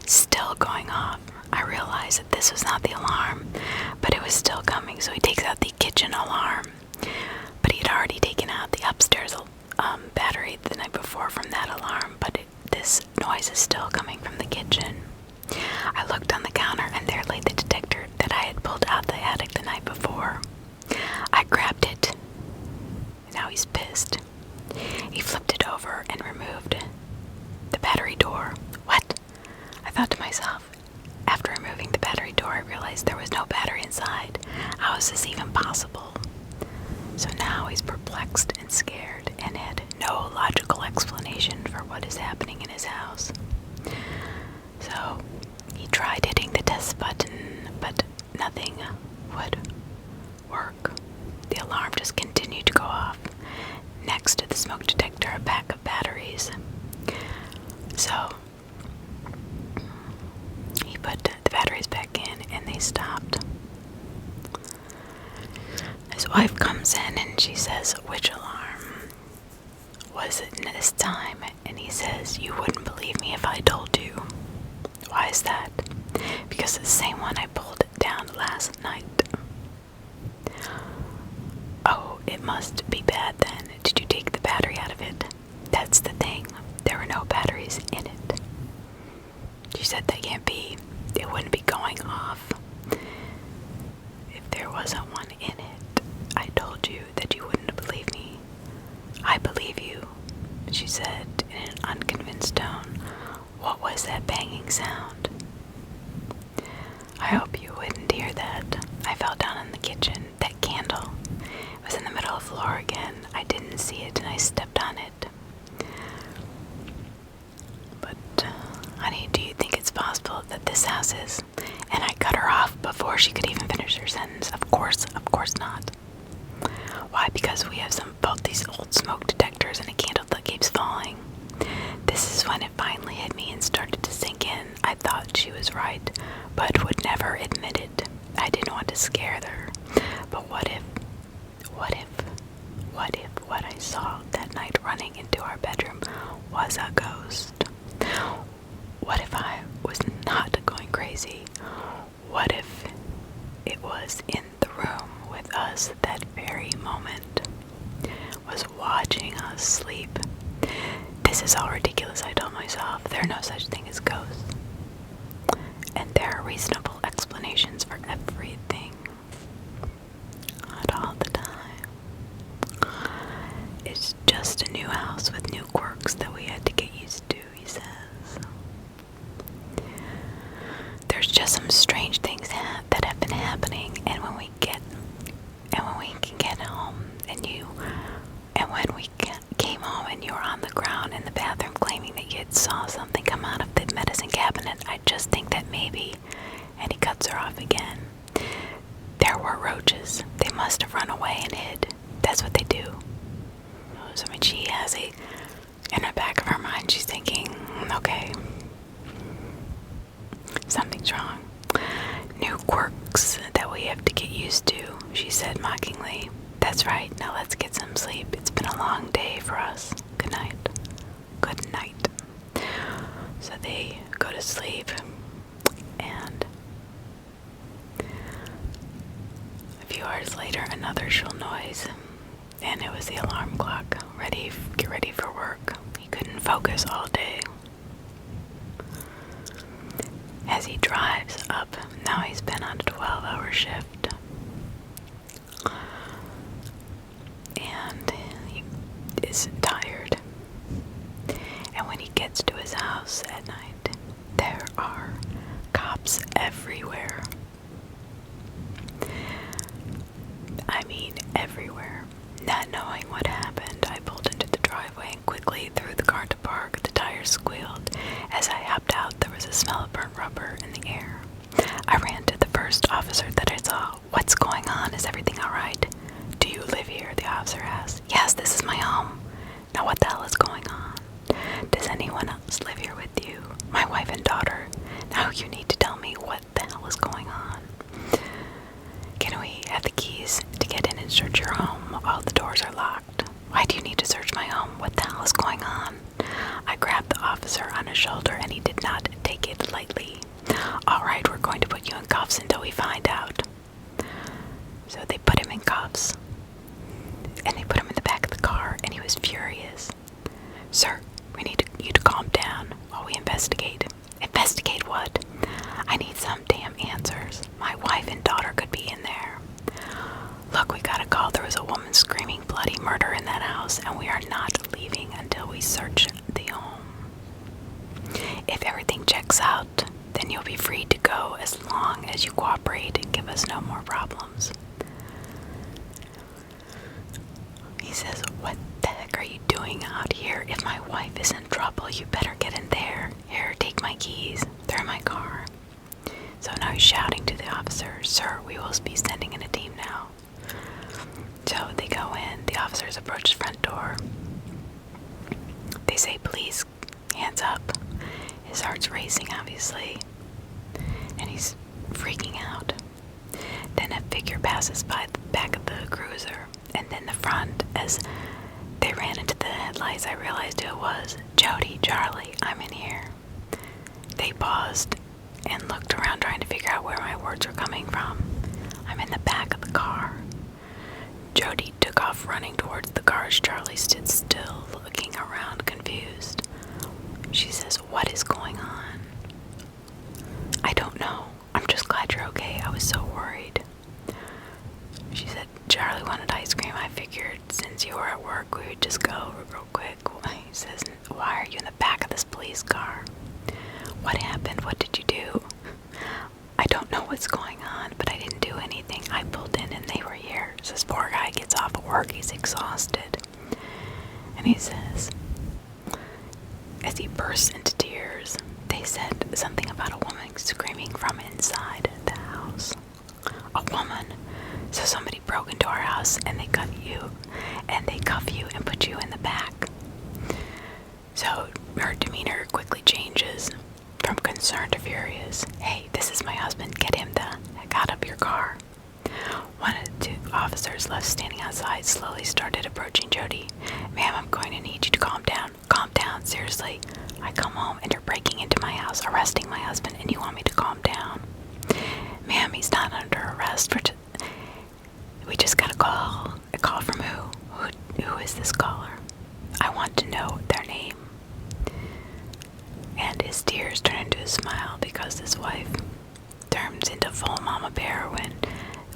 still going off. I realized that this was not the alarm, but it was still coming, so he takes out the kitchen alarm. But he had already taken out the upstairs battery the night before from that alarm, but this noise is still coming from the kitchen. I looked on the counter, and there lay the detector that I had pulled out the attic the night before. I grabbed it. Now he's pissed. He flipped it over and removed the battery door. What? I thought to myself. After removing the battery door, I realized there was no battery inside. How is this even possible? So now he's perplexed and scared and had no logical explanation for what is happening in his house. So he tried hitting the test button, but nothing would work. The alarm just continued to go off. Next to the smoke detector, a pack of batteries. So he put the batteries back in and they stopped. His wife comes in and she says, "Which alarm was it this time?" And he says, "You wouldn't believe me if I told you." "Why is that?" "Because it's the same one I pulled down last night." "Oh, it must be bad then. Did you take the battery out of it?" "That's the thing. There were no batteries in it." She said, "That can't be. It wouldn't be going off if there wasn't one in it. I told you that you wouldn't believe me." "I believe you," she said in an unconvinced tone. "What was that banging sound?" "I hope you wouldn't hear that. I fell down in the kitchen. That candle was in the middle of the floor again. I didn't see it and I stepped on it." "But, honey, do you think it's possible that this house is—" And I cut her off before she could even finish her sentence. Of course not. "Why? Because we have both these old smoke detectors and a candle that keeps falling." This is when it finally hit me and started to sink in. I thought she was right, but would never admit it. I didn't want to scare her. But what if what I saw that night running into our bedroom was a ghost? What if I was not going crazy? What if it was in the room with us that very moment, was watching us sleep? This is all ridiculous, I told myself. There are no such thing as ghosts. And there are reasonable explanations for everything. Not all the time. It's just a new house with new quirks that we had to get used to, he says. There's just some strange things that have been happening, and when we can get home, and when we came home and you were on the ground in the bathroom claiming that you had saw something come out of the medicine cabinet, I just think that maybe, and he cuts her off again. There were roaches. They must have run away and hid. That's what they do. So, I mean, she has in the back of her mind, she's thinking, okay, something's wrong. New quirks that we have to get used to, she said mockingly. That's right, now let's get some sleep. It's been a long day for us. Good night. Good night. So they go to sleep, and a few hours later, another shrill noise, and it was the alarm clock. Get ready for work. He couldn't focus all day. As he drives up, now he's been on a 12-hour shift, and he is tired. And when he gets to his house at night, there are cops everywhere. I mean, everywhere. Not knowing what happened, I pulled into the driveway and quickly threw the car to park. The tires squealed. As I hopped out, there was a smell of burnt rubber in the air. I ran to the first officer that I saw. "What's going on? Is everything all right?" "Do you live here?" the officer asked. "Yes, this is my home." "Now what the hell is going on? Does anyone else live here with you?" "My wife and daughter." "Now you need to tell me what the hell is going on." "Can we have the keys to get in and search your home? All the doors are locked." "Why do you need to search my home? What the hell is going on?" I grabbed the officer on his shoulder, and he did not take it lightly. "All right, we're going to put you in cuffs until we find out." So they put him in cuffs, and they put him in the back of the car, and he was furious. "Sir, we need you to calm down while we investigate." "Investigate what?" "I need some damn answers. My wife and daughter could be in there." "Look, we got a call. There was a woman screaming bloody murder in that house, and we are not leaving until we search the home. If everything checks out, then you'll be free to go as long as you cooperate and give us no more problems." He says, "What the heck are you doing out here? If my wife is in trouble, you better get in there. Here, take my keys. They're in my car." So now he's shouting to the officer, "Sir, we will be sending in a team now." So they go in. The officers approach the front door. They say, "Please, hands up." His heart's racing, obviously, and he's freaking out. Then a figure passes by the back of the cruiser, and then the front. As they ran into the headlights, I realized who it was. "Jody, Charlie, I'm in here." They paused and looked around, trying to figure out where my words were coming from. "I'm in the back of the car." Jody took off running towards the car as Charlie stood still, looking around confused. She says, "What is going on?" "I don't know. I'm just glad you're okay. I was so worried." She said, "Charlie wanted ice cream. I figured since you were at work, we would just go real quick." He says, "Why are you in the back of this police car? What happened? What did you do?" "I don't know what's going on, but I didn't do anything. I pulled in and they were here." So this poor guy gets off of work. He's exhausted. And he says, as he bursts into tears, "They said something about a woman screaming from inside the house." "A woman? So somebody broke into our house and they cuff you and put you in the back." So her demeanor quickly changes from concerned to furious. "Hey, this is my husband. Get him the heck out of your car." One of the two officers left standing outside slowly started approaching Jody. "Ma'am, I'm going to need you to calm down. Calm down, seriously. I come home and you're breaking into my house, arresting my husband, and you want me to calm down." "Ma'am, he's not under arrest. We just got a call." "A call from who? Who is this caller?" "I want to know their name." And his tears turn into a smile because his wife turns into full mama bear when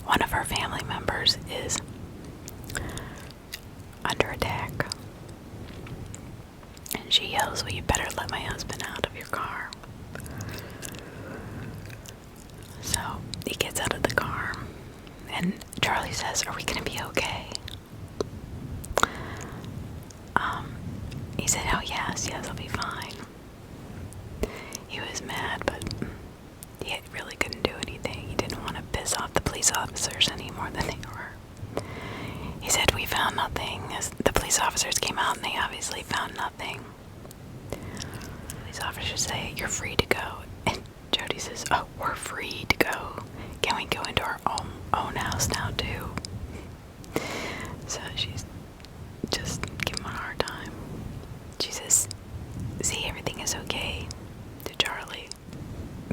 one of her family members is under attack. And she yells, "Well, you better let my husband out of your car." So he gets out of the car, and Charlie says, "Are we gonna be okay?" He said, "Oh, yes, I'll be fine." He was mad, but he really couldn't do anything. He didn't want to piss off the police officers any more than they were. He said, "We found nothing." As the police officers came out, and they obviously found nothing. Police officers say, "You're free to go." And Jody says, "Oh, we're free to go. Can we go into our own house now, too?" So she's just giving him a hard time. She says, "See, everything is okay," to Charlie.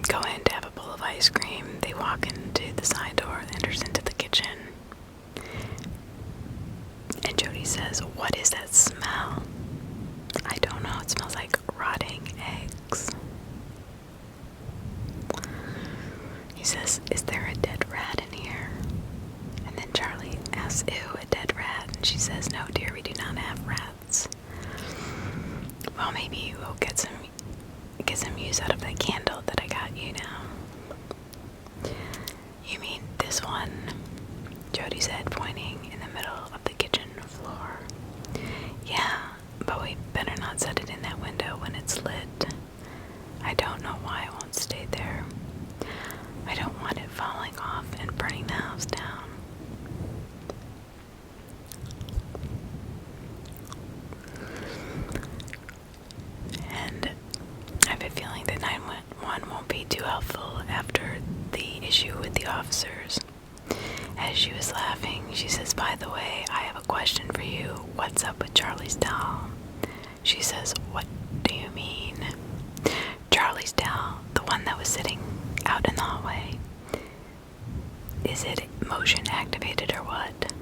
Go in to have a bowl of ice cream. They walk into the side door that enters into the kitchen. And Jody says, "What is that smell?" "I don't know. It smells like rotting eggs." He says, "Is there a dead rat in here?" And then Charlie asks, "Ew, a dead rat?" And she says, "No, dear, we do not have rats." "Well, maybe we'll get some use out of that candle that I got you now." "You mean this one?" Jody said, pointing in the middle of the kitchen floor. "Yeah, but we better not set it in that window when it's lit. I don't know why it won't stay there. I don't want it falling off and burning the house down." And I have a feeling that 911 won't be too helpful after the issue with the officers. As she was laughing, she says, "By the way, I have a question for you. What's up with Charlie's doll?" She says, "What do you mean?" "Charlie's doll, the one that was sitting out in the hallway. Is it motion activated or what?"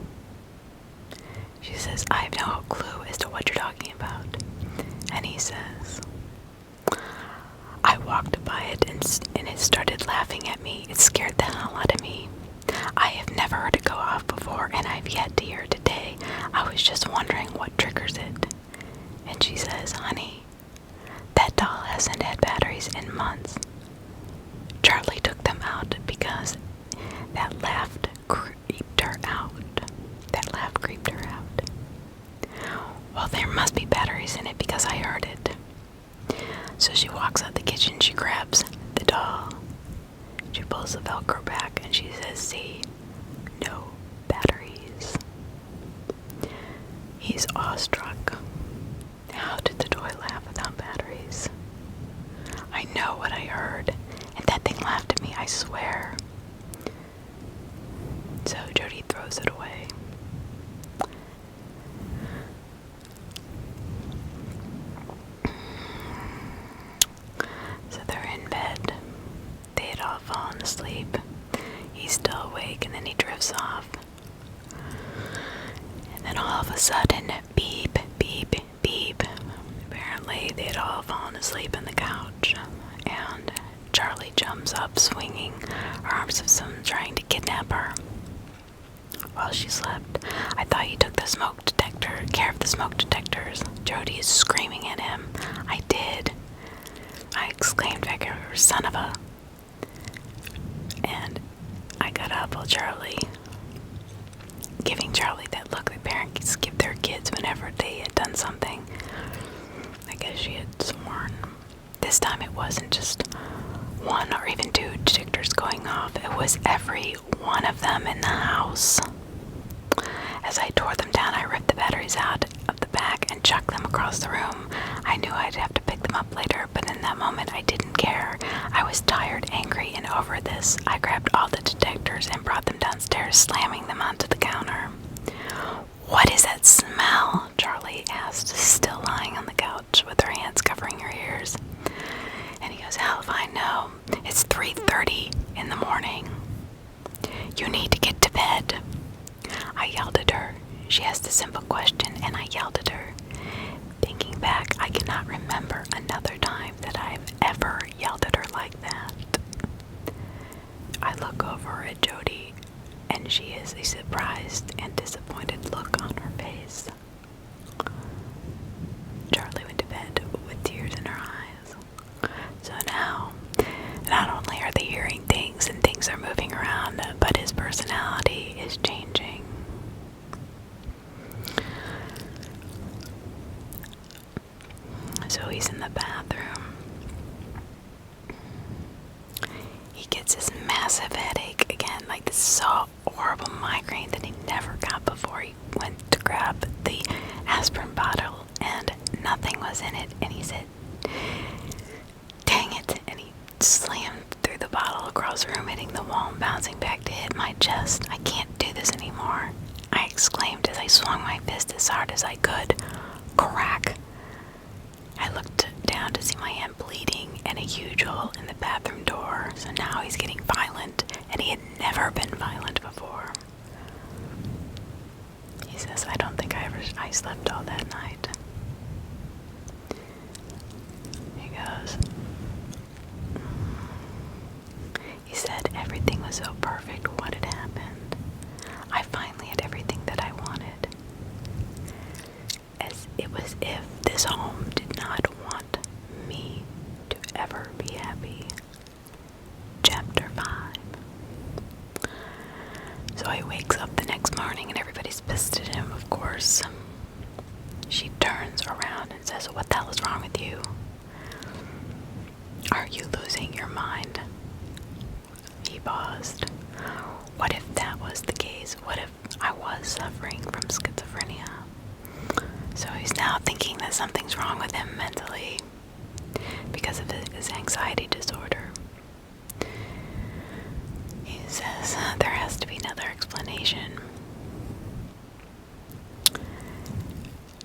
She says, "I have no clue as to what you're talking about." And he says, "I walked by it and it started laughing at me. It scared the hell out of me. I have never heard it go off before, and I've yet to hear it today. I was just wondering what triggers it." And she says, "Honey, that doll hasn't had batteries in months. Charlie took them out because that laugh creeped her out. Well, there must be batteries in it because I heard it." So she walks out the kitchen, she grabs the doll, She pulls the Velcro back and she says, "See, no batteries." He's awestruck. How did the toy laugh without batteries? I know what I heard, and that thing laughed at me, I swear. So Jody throws it away. So they're in bed. They had all fallen asleep. He's still awake, and then he drifts off. And then all of a sudden, beep, beep, beep. Apparently, they had all fallen asleep on the couch. And Charlie jumps up, swinging her arms of someone trying to kidnap her. While she slept, "I thought you took the care of the smoke detectors." Jody is screaming at him. "I did," I exclaimed back at her, "son of a..." And I got up while giving Charlie that look that parents give their kids whenever they had done something. I guess she had sworn. This time it wasn't just one or even two detectors going off. It was every one of them in the house. As I tore them down, I ripped the batteries out of the back and chucked them across the room. I knew I'd have to pick them up later, but in that moment I didn't care. I was tired, angry, and over this. I grabbed all the detectors and brought them downstairs, slamming them onto the counter. "What is that smell?" Charlie asked, still lying on the couch with her hands covering her ears. And he goes, "Hell if I know. It's 3:30 in the morning. You need to get to bed." I yelled at her. She asked a simple question, and I yelled at her. Thinking back, I cannot remember another time that I've ever yelled at her like that. I look over at Jody, and she has a surprised and disappointed look on her face. Charlie went to bed with tears in her eyes. So now, not only are they hearing things and things are moving around, but his personality is changing. So he's in the bathroom. He gets this massive headache again, like this so horrible migraine that he never got before. He went to grab the aspirin bottle and nothing was in it, and he said, "Dang it," and he slammed through the bottle across the room, hitting the wall and bouncing back to hit my chest. "I can't do this anymore," I exclaimed as I swung my fist as hard as I could. Crack! I looked down to see my hand bleeding and a huge hole in the bathroom door. So now he's getting violent, and he had never been violent before. He says, "I don't think I slept all that night." He goes, he said, "Everything was so perfect. What had happened? I finally had everything that I wanted. It was if this home did not want me to ever be happy." Chapter 5. So he wakes up the next morning and everybody's pissed at him, of course. She turns around and says, "What the hell is wrong with you? Are you losing your mind?" He paused. What if that was the case? What if I was suffering from schizophrenia? So he's now thinking that something's wrong with him mentally because of his anxiety disorder. He says there has to be another explanation.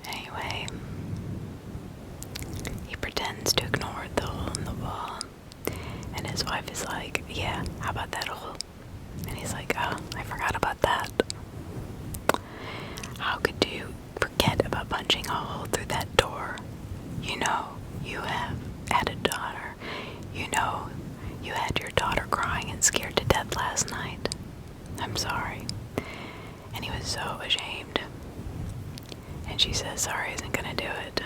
Anyway, he pretends to ignore the hole in the wall, and his wife is like, "Yeah, how about that hole?" And he's like, "Oh, I forgot about that." How could you forget about punching a hole through that door? You know, you have had a daughter. You know, you had your daughter crying and scared to death last night. I'm sorry. And he was so ashamed. And she says sorry isn't gonna do it.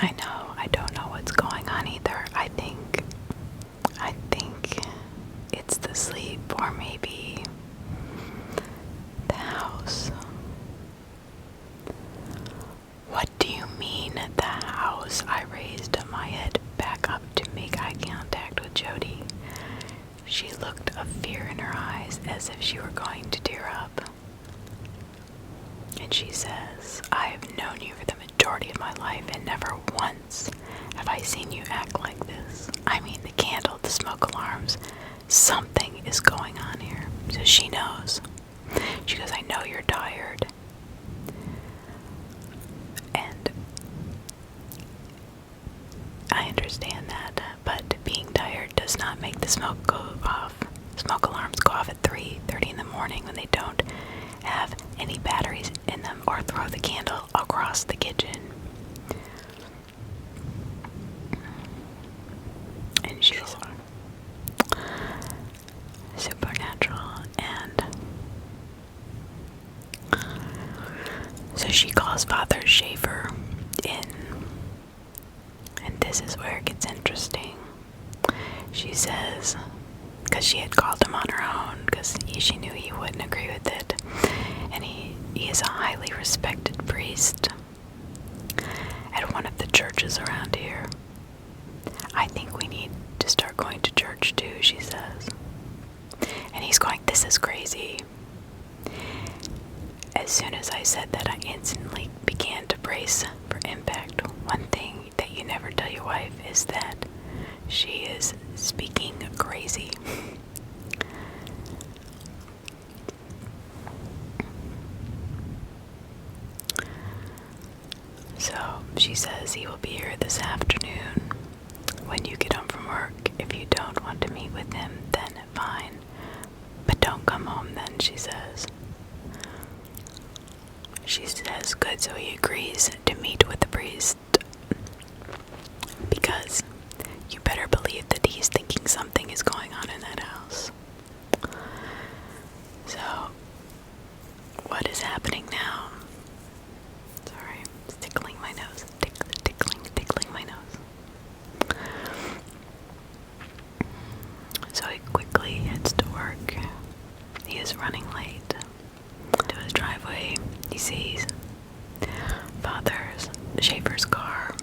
I know, I don't know what's going on either. I think it's the sleep, or maybe the house. What do you mean, the house? I raised my head Jody. She looked of fear in her eyes as if she were going to tear up. And she says, I have known you for the majority of my life, and never once have I seen you act like this. I mean, the candle, the smoke alarms, something is going on here. So she knows. She goes, I know you're tired. And I understand that, but being tired does not make the smoke go off. Smoke alarms go off at 3:30 in the morning when they don't have any batteries in them, or throw the candle across the kitchen. And she's supernatural, and so she calls Father Schaefer in, and this is where it gets interesting. She says, because she had called him on her own, because she knew he wouldn't agree with it, and he is a highly respected priest at one of the churches around here. I think we need to start going to church too, she says. And he's going, this is crazy. As soon as I said that, I instantly began to brace for impact. One thing that you never tell your wife is that she is speaking crazy. So she says he will be here this afternoon when you get home from work. If you don't want to meet with him, then fine. But don't come home then, she says. She says, good, so he agrees to meet with the priest. Because you better believe that he's thinking something is going on in that house. So, what is happening now? Sorry, it's tickling my nose. Tickling my nose. So he quickly heads to work. He is running late. To his driveway, he sees Father Schaefer's car.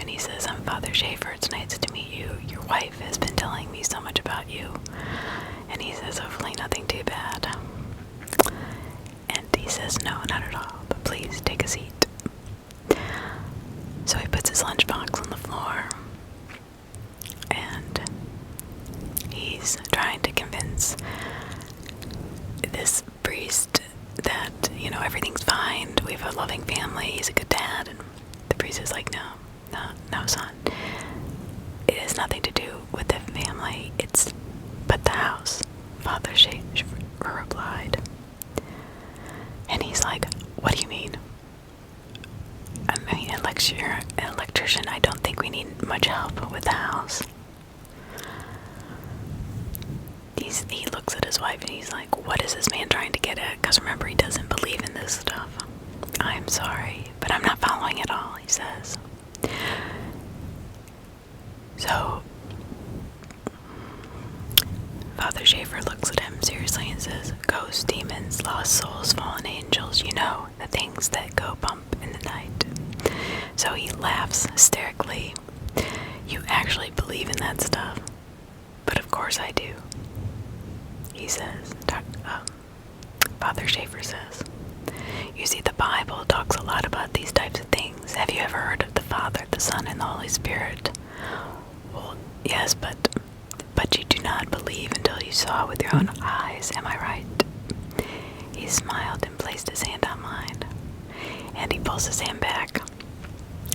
And he says, I'm Father Schaefer, it's nice to meet you. Your wife has been telling me so much about you. And he says, hopefully nothing too bad. And he says, no, not at all, but please take a seat. So he puts his lunchbox on the floor. And he's trying to convince this priest that, everything's fine. We have a loving family. He's a good dad. And the priest is like, no, son. It has nothing to do with the family. But the house, Father Schaefer replied. And he's like, what do you mean? I mean, an electrician, I don't think we need much help with the house. He looks at his wife and he's like, what is this man trying to get at? Because remember, he doesn't believe in this stuff. I'm sorry, but I'm not following at all, he says. So, Father Schaefer looks at him seriously and says, ghosts, demons, lost souls, fallen angels, the things that go bump in the night. So he laughs hysterically. You actually believe in that stuff? But of course I do. He says, Father Schaefer says, you see, the Bible talks a lot about these types of things. Have you ever heard of the Father, the Son, and the Holy Spirit? Well, yes, but you do not believe until you saw with your own eyes, am I right? He smiled and placed his hand on mine. And he pulls his hand back.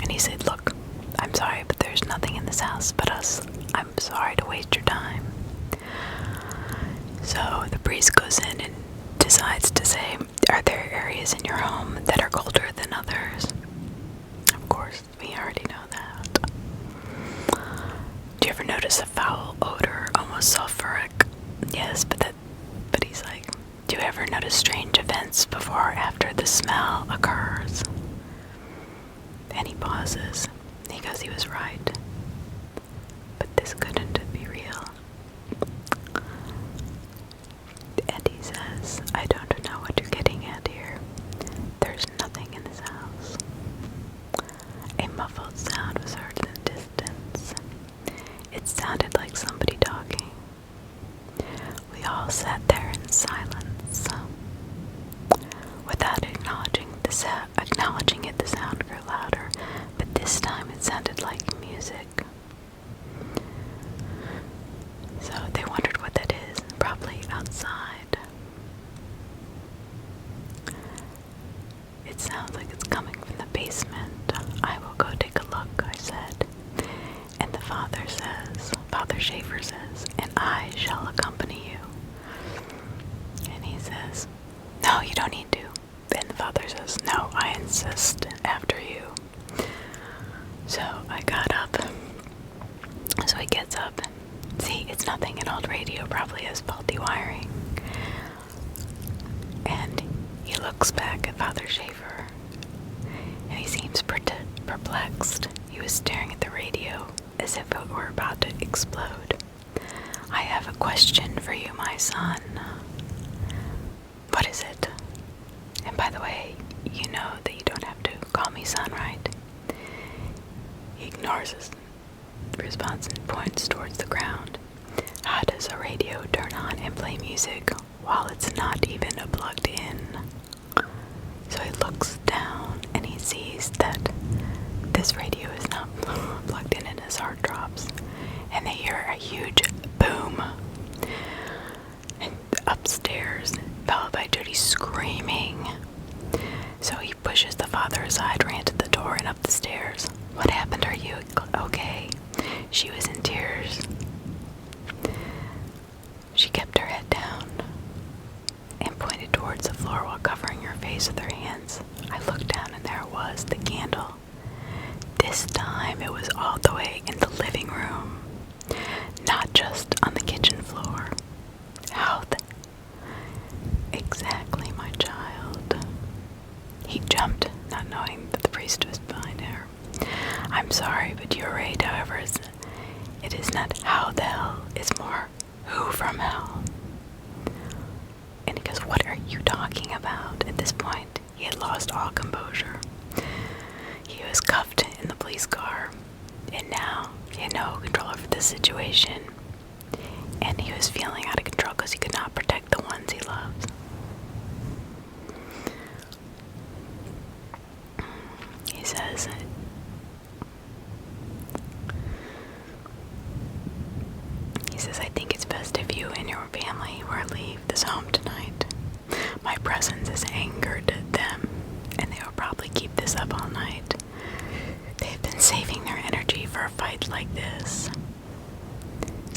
And he said, look, I'm sorry, but there's nothing in this house but us. I'm sorry to waste your time. So the priest goes in and decides to say, are there areas in your home that are colder than others? Of course, we already know that. Do you ever notice a foul odor, almost sulfuric? Yes, but he's like, do you ever notice strange events before or after the smell occurs? And he pauses. He goes, he was right. But this couldn't be real. And he says, I don't know what you're getting at here. There's nothing in this house. A muffled sound was heard in the distance. It sounded like like somebody talking. We all sat there in silence. Without acknowledging it, the sound grew louder, but this time it sounded like music. So they wondered what that is, probably outside. It sounds like it's coming from the basement. I will go take a look, I said. And the Father Schaefer says, and I shall accompany you. And he says, no, you don't need to. And the Father says, no, I insist after you. So I got up. So he gets up. See, it's nothing. An old radio probably has faulty wiring. And he looks back at Father Schaefer. And he seems perplexed. He was staring at the radio as if it were about to explode. I have a question for you, my son. What is it? And by the way, you know that you don't have to call me son, right? He ignores his response and points towards the ground. How does a radio turn on and play music while it's not even plugged in? So he looks down and he sees that this radio is not plugged in and his heart drops. And they hear a huge boom. And upstairs, followed by Jody screaming. So he pushes the Father aside, ran to the door and up the stairs. What happened? Are you okay? She was in tears. She kept her head down and pointed towards the floor while covering her face with her hands. I looked down and there was the candle. This time it was all the way in the living room, not just on the kitchen floor. How exactly, my child? He jumped, not knowing that the priest was behind her. I'm sorry, but you're right, however, it is not how the hell, it's more who from hell. And he goes, what are you talking about? At this point, he had lost all composure. He was cuffed in the police car, and now he had no control over the situation. And he was feeling out of control because he could not protect the ones he loved. He says, I think it's best if you and your family were to leave this home tonight. My presence has angered them, and they will probably keep this up all night. They've been saving their energy for a fight like this.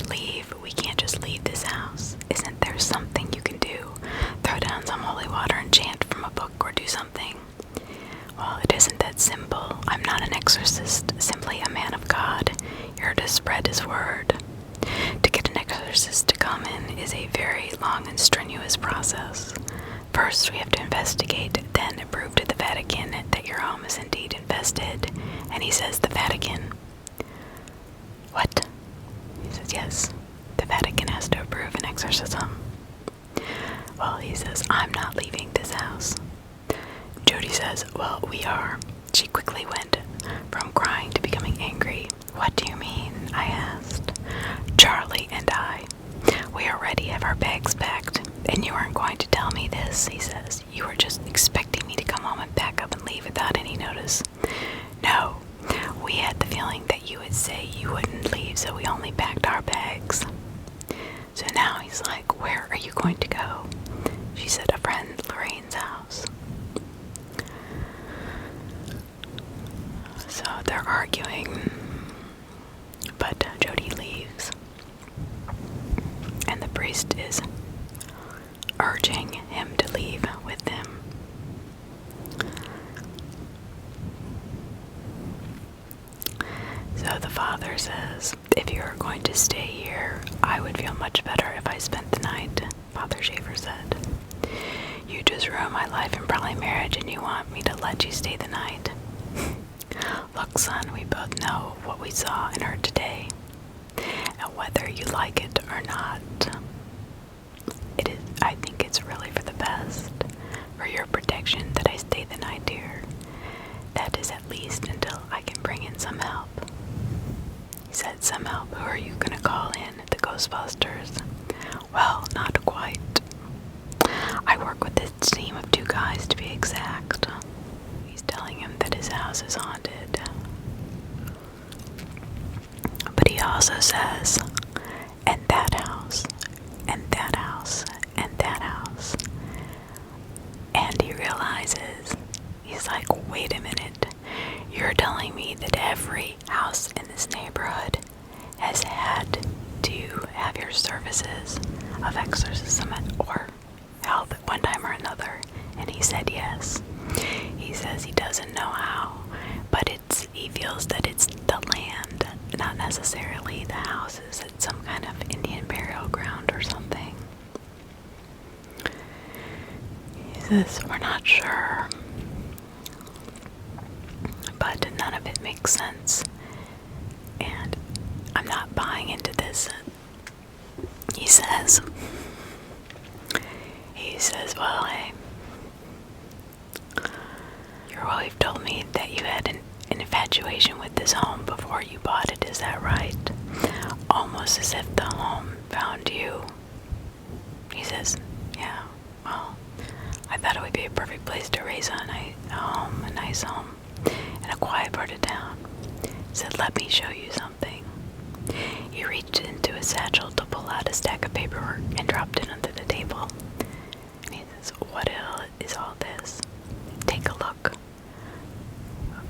Leave. We can't just leave this house. Isn't there something you can do? Throw down some holy water and chant from a book or do something. Well, it isn't that simple. I'm not an exorcist, simply a man of God, here to spread his word. To get an exorcist to come in is a very long and strenuous process. First, we have to investigate, then prove to the Vatican that your home is indeed infested. And he says, the Vatican? What? He says, yes, the Vatican has to approve an exorcism. Well, he says, I'm not leaving this house. Jody says, well, we are. She quickly went from crying to becoming angry. What do you mean? I asked. Charlie and I, we already have our bags packed, and you weren't going to tell me this, he says. You were just expecting me to come home and pack up and leave without any notice. No, we had the feeling that you would say you wouldn't leave, so we only packed our bags. So now he's like, where are you going to go? She said, a friend Lorraine's house. So they're arguing, but Jody leaves. And the priest is urging him to leave with them. So the Father says, if you are going to stay here, I would feel much better if I spent the night, Father Schaefer said. You just ruined my life and probably marriage, and you want me to let you stay the night. Look, son, we both know what we saw and heard today. And whether you like it or not, I think it's really for the best, for your protection, that I stay the night here. That is at least until I can bring in some help. He said, "Some help. Who are you gonna call in? The Ghostbusters?" "Well, not quite. I work with this team of 2 guys to be exact." He's telling him that his house is haunted. But he also says, "And that house, and that house, and that house." And he realizes, he's like, "Wait a minute. You're telling me that every house in this neighborhood has had to have your services of exorcism or help at one time or another?" And he said yes. He says he doesn't know how, but he feels that it's the land, not necessarily the houses. It's some kind of Indian burial ground or something. He says, "We're not sure, but none of it makes sense, and I'm not buying into this." He says, "Well, hey, your wife told me that you had an infatuation with this home before you bought it, is that right? Almost as if the home found you." He says, "Yeah, well, I thought it would be a perfect place to raise a nice home in a quiet part of town." He said, "Let me show you something." He reached into his satchel to pull out a stack of paperwork and dropped it onto the table. And he says, "What is all this? Take a look."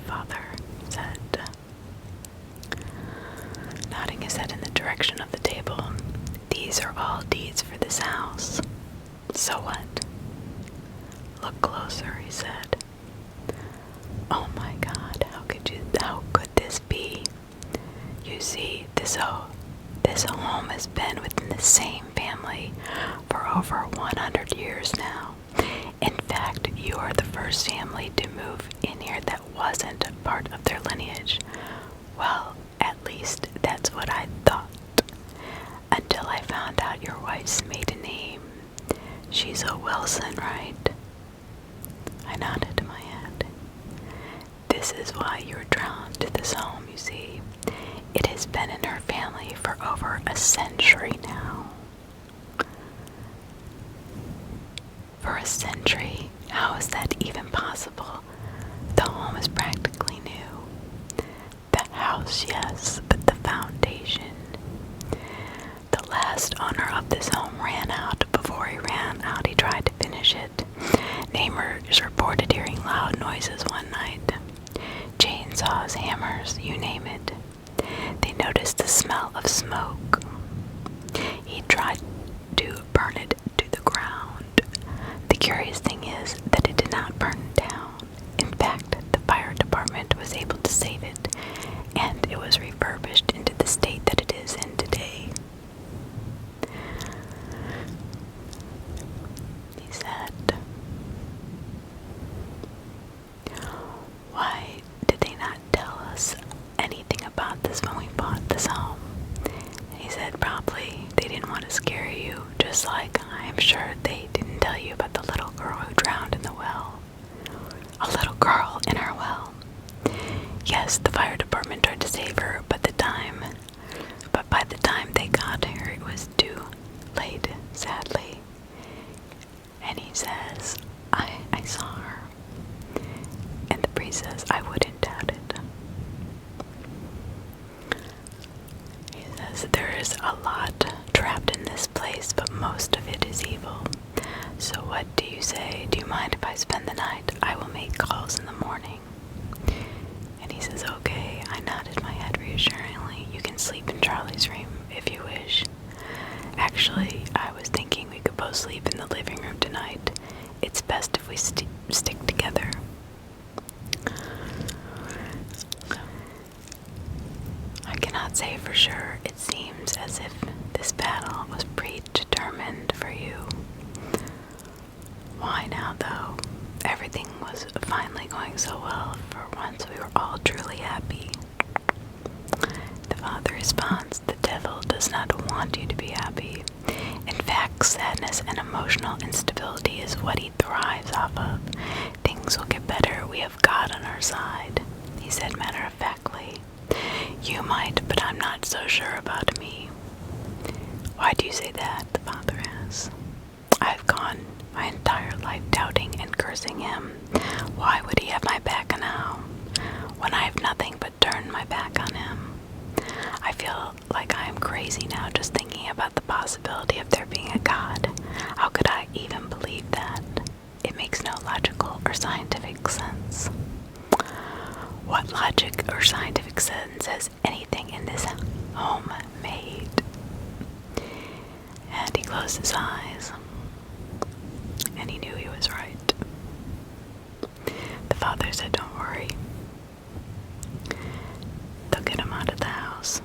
Father said, nodding his head in the direction of the table, "These are all deeds for this house." "So what?" "Look closer," he said. "Oh my God, how could this be? You see, this home has been within the same family for over 100 years now. In fact, you are the first family to move in here that wasn't a part of their lineage. Well, at least that's what I thought. Until I found out your wife's maiden name. She's a Wilson, right?" I nodded my head. "This is why you're drawn to this home, you see. It has been in her family for over a century now." "For a century? How is that even possible? The home is practically new." "The house, yes, but the foundation. The last owner of this home ran out. Before he ran out, he tried to finish it. Neighbors reported hearing loud noises one night. Chainsaws, hammers, you name it. They noticed the smell of smoke. He tried to burn it to the ground. The curious thing is that it did not burn down. In fact, the fire department was able to save it, and it was refurbished into the state that it is in today." He said, "Why did they not tell us anything about this when we bought this home?" And he said, "Probably they didn't want to scare you, just like I'm sure they didn't tell you about the little girl who drowned in the well." "A little girl in her well?" "Yes, the fire department tried to save her, but by the time they got her, it was too late, sadly." And he says, I saw her. And the priest says, "I wouldn't doubt it." He says, "There is a lot trapped in this place, but most of it is evil. So what do you say? Do you mind if I spend the night? I will make calls in the morning." And he says, "Okay." I nodded my head reassuringly. "You can sleep in Charlie's room if you wish. Actually, I was thinking we could both sleep in the living room tonight. It's best if we stick together." I cannot say for sure. It seems as if this battle was predetermined for you. Why now, though? Everything was finally going so well. For once, we were all truly happy. The father responds, "The devil does not want you to be happy. In fact, sadness and emotional instability is what he thrives off of. Things will get better. We have God on our side," he said matter-of-factly. "You might, but I'm not so sure about me. Why do you say that? The father asks. I've gone my entire life doubting and cursing him. Why would he have my back now, when I have nothing but turned my back on him? I feel like I am crazy now just thinking about the possibility of there being a God. How could I even believe that? It makes no logical or scientific sense. What logic or scientific sense has anything in this home made? And he closed his eyes, and he knew he was right. The father said, don't worry. They'll get him out of the house.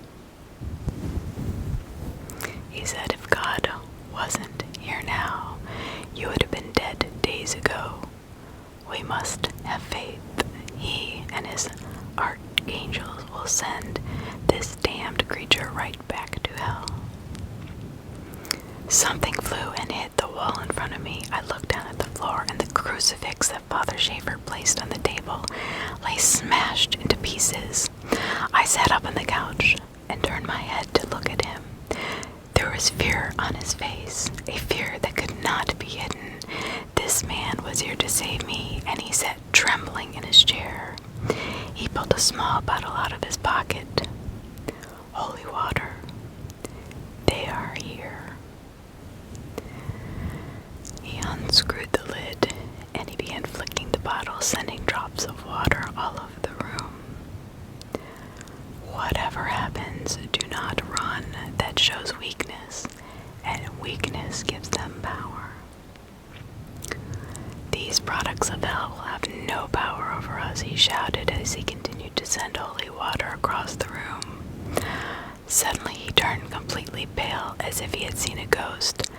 He said, if God wasn't here now, you would have been dead days ago. We must have faith. He and his archangels will send this damned creature right back to hell. Something flew and hit the wall in front of me. I looked down at the floor, and the crucifix that Father Schaefer placed on the table lay smashed into pieces. I sat up on the couch and turned my head to look at him. There was fear on his face, a fear that could not be hidden. This man was here to save me, and he sat trembling in his chair. He pulled a small bottle out of his pocket. Holy water. They are here. He unscrewed the lid, and he began flicking the bottle, sending drops of water all over the room. Whatever happens, do not run. That shows weakness, and weakness gives them power. These products of hell will have no power over us, he shouted as he continued to send holy water across the room. Suddenly he turned completely pale, as if he had seen a ghost.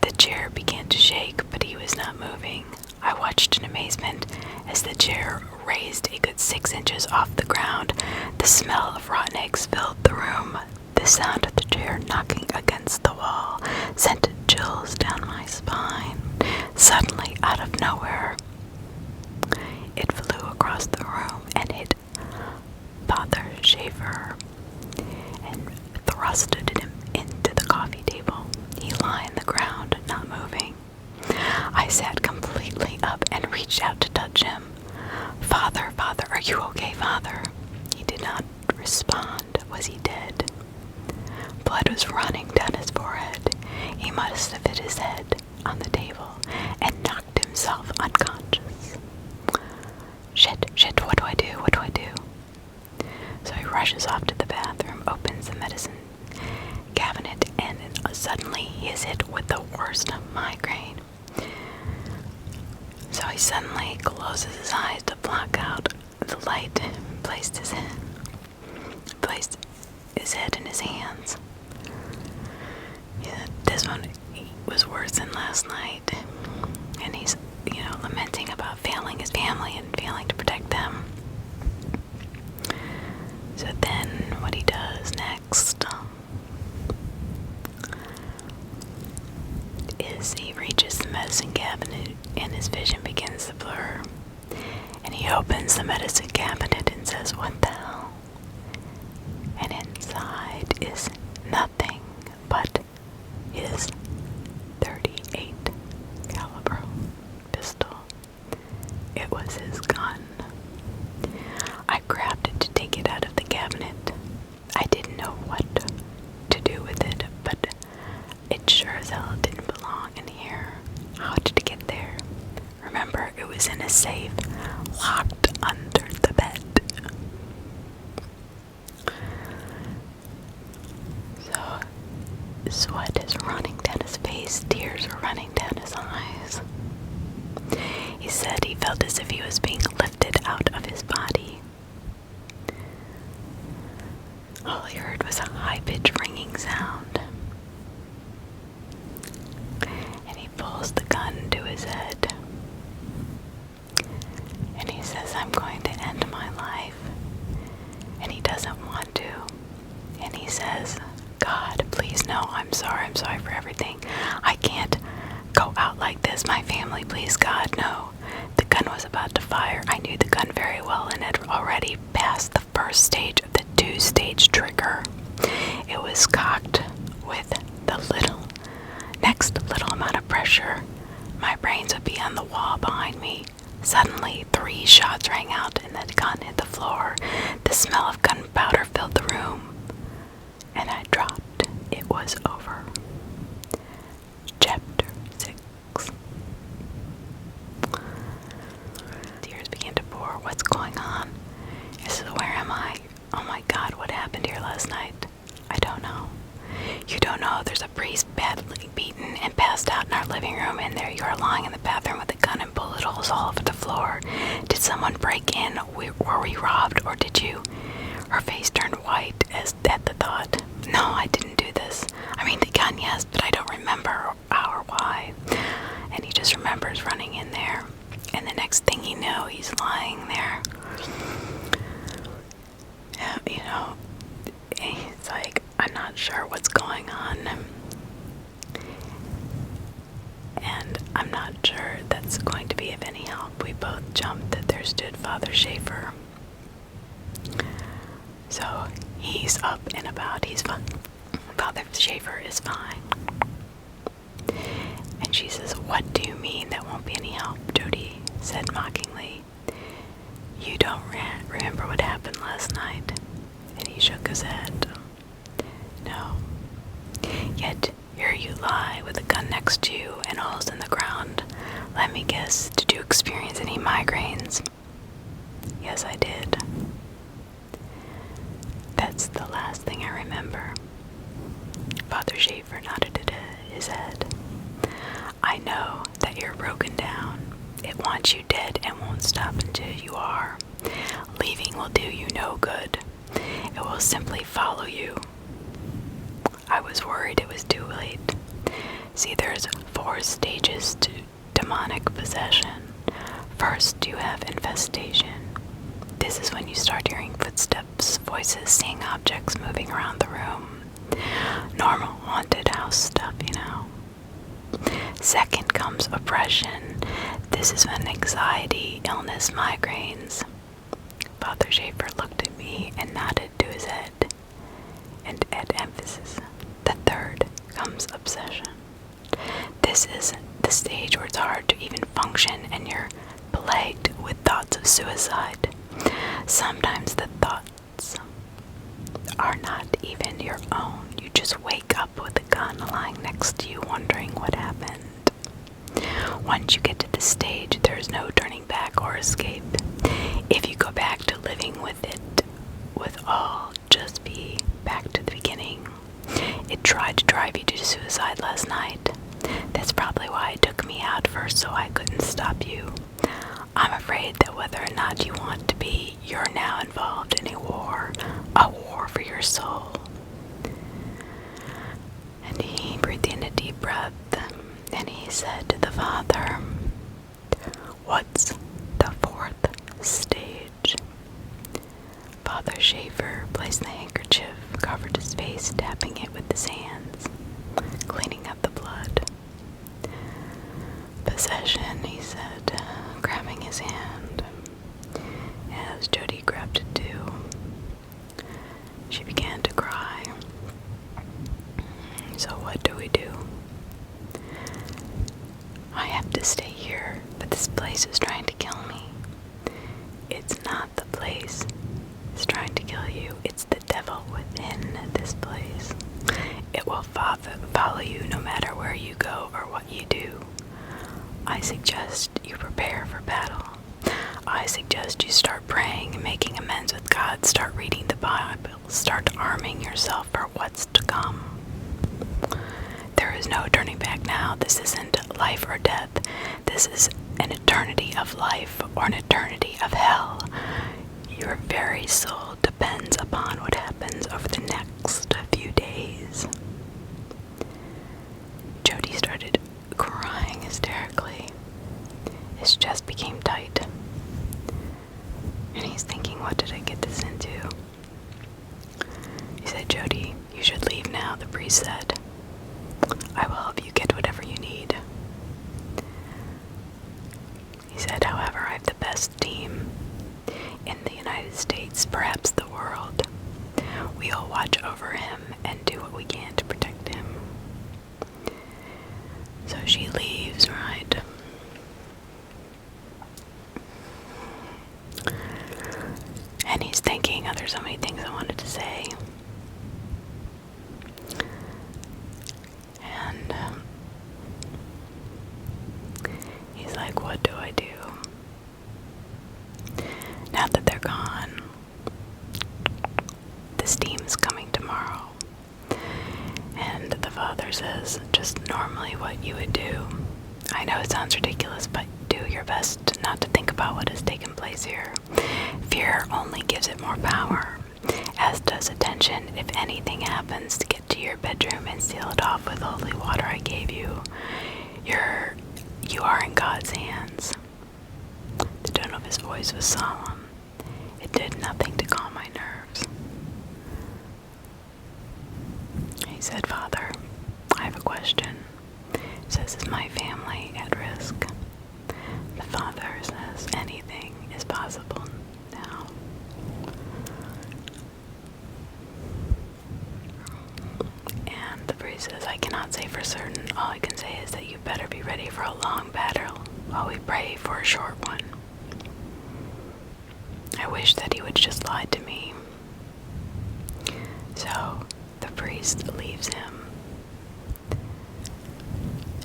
The chair began to shake, but he was not moving. I watched in amazement as the chair raised a good 6 inches off the ground. The smell of rotten eggs filled the room. The sound of the chair knocking against the wall sent chills down my spine. Suddenly, out of nowhere, it flew across the room and hit Father Schaefer and thrusted him into the coffee table. He lay on the ground, not moving. I sat completely up and reached out to touch him. Father, Father, are you okay, Father? He did not respond. Was he dead? Blood was running down his forehead. He must have hit his head on the table and knocked himself unconscious. Shit, what do I do? What do I do? So he rushes off to the bathroom, opens the medicine cabinet, and suddenly he is hit with the worst migraine. So he suddenly closes his eyes to block out the light, placed his head in his hands. Yeah, this one was worse than last night, and he's, lamenting about failing his family and failing to protect them. So then what he does next is he reaches the medicine cabinet and his vision begins to blur. And he opens the medicine cabinet and says, "What the hell?" And inside is nothing but his 38 caliber pistol. It was his gun. I grabbed it to take it out of the cabinet. I didn't know what to do with it, but it sure as hell didn't belong in here. How did it get there? Remember, it was in a safe, locked under the bed. So, sweat is running down his face, tears are running down his eyes. He said he felt as if he was being lifted out of his body. All he heard was a high-pitched ringing sound. And he pulls the gun to his head. And he says, "I'm going to end my life." And he doesn't want to. And he says, "God, please, no, I'm sorry for everything. I can't go out like this. My family, please, God, no." The gun was about to fire. I knew the gun very well and had already passed the first stage of the 2-stage trigger. was cocked with the next little amount of pressure. My brains would be on the wall behind me. Suddenly, 3 shots rang out and the gun hit the floor. The smell of gunpowder filled the room, and I dropped. It was over. Chapter 6. Tears began to pour. What's going on? Where am I? Oh my God, what happened here last night? I don't know. You don't know? There's a priest badly beaten and passed out in our living room, and there you are lying in the bathroom with a gun and bullet holes all over the floor. Did someone break in? Were we robbed, or did you? Her face turned white at the thought. No, I didn't do this. I mean, the gun, yes, but I don't remember how or why. And he just remembers running in there, and the next thing you know, he's lying there. You know, he's like, I'm not sure what's going on, and I'm not sure that's going to be of any help. We both jumped. There stood Father Schaefer. So he's up and about. He's fine. Father Schaefer is fine. And she says, what do you mean that won't be any help? Jody said mockingly. You don't remember what happened last night? And he shook his head. No. Yet here you lie with a gun next to you and holes in the ground. Let me guess, did you experience any migraines? Yes, I did. That's the last thing I remember. Father Schaefer nodded his head. I know that you're broken down. It wants you dead and won't stop until you are. Leaving will do you no good. It will simply follow you. I was worried it was too late. See, there's 4 stages to demonic possession. First, you have infestation. This is when you start hearing footsteps, voices, seeing objects moving around the room. Normal haunted house stuff, you know. Second comes oppression. This is when anxiety, illness, migraines. Father Schaefer looked at me and nodded to his head, and add emphasis. The third comes obsession. This is the stage where it's hard to even function and you're plagued with thoughts of suicide. Sometimes the thoughts are not even your own. You just wake up with a gun lying next to you wondering what happened. Once you get to this stage, there's no turning back or escape. If you go back to living with it, with all, just be back to the beginning. It tried to drive you to suicide last night. That's probably why it took me out first, so I couldn't stop you. I'm afraid that whether or not you want to be, you're now involved in a war for your soul. And he breathed in a deep breath, and he said to the Father, what's the 4th stage? Father Schaefer placed the handkerchief, covered his face, tapping it with his hands, cleaning up the blood. Possession, he said, grabbing his hand. As Jody grabbed it too, she began to cry. So what do we do? I have to stay here, but this place is trying to kill me. It's not the place that's trying to kill you. It's the devil within this place. It will follow you no matter where you go or what you do. I suggest you prepare for battle. I suggest you start praying and making amends with God. Start reading the Bible. Start arming yourself for what's to come. There is no turning back now. This isn't life or death. This is an eternity of life or an eternity of hell. Your very soul depends upon what happens over the next few days. Jody started crying hysterically. His chest became tight. And he's thinking, what did I get this into? He said, Jody, you should leave now, the priest said. I will help you get whatever you need. He said, however, I have the best team in the United States, perhaps the world. we'll watch over him and do what we can to protect him. So she leaves, right? And he's thinking, oh, there's so many things I wanted to say. And he's like, what do I do? Now that they're gone, this team's coming tomorrow. And the father says, just normally what you would do. I know it sounds ridiculous, but do your best not to think about what has taken place here. Fear only gives it more power, as does attention. If anything happens, to get to your bedroom and seal it off with holy water I gave you. You are in God's hands. The tone of his voice was solemn. It did nothing to calm my nerves. He said, Father, I have a question. He says, is my family at risk? The father says, anything is possible now. And the priest says, I cannot say for certain. All I can say is that you better be ready for a long battle while we pray for a short one. I wish that he would just lie to me. So the priest leaves him,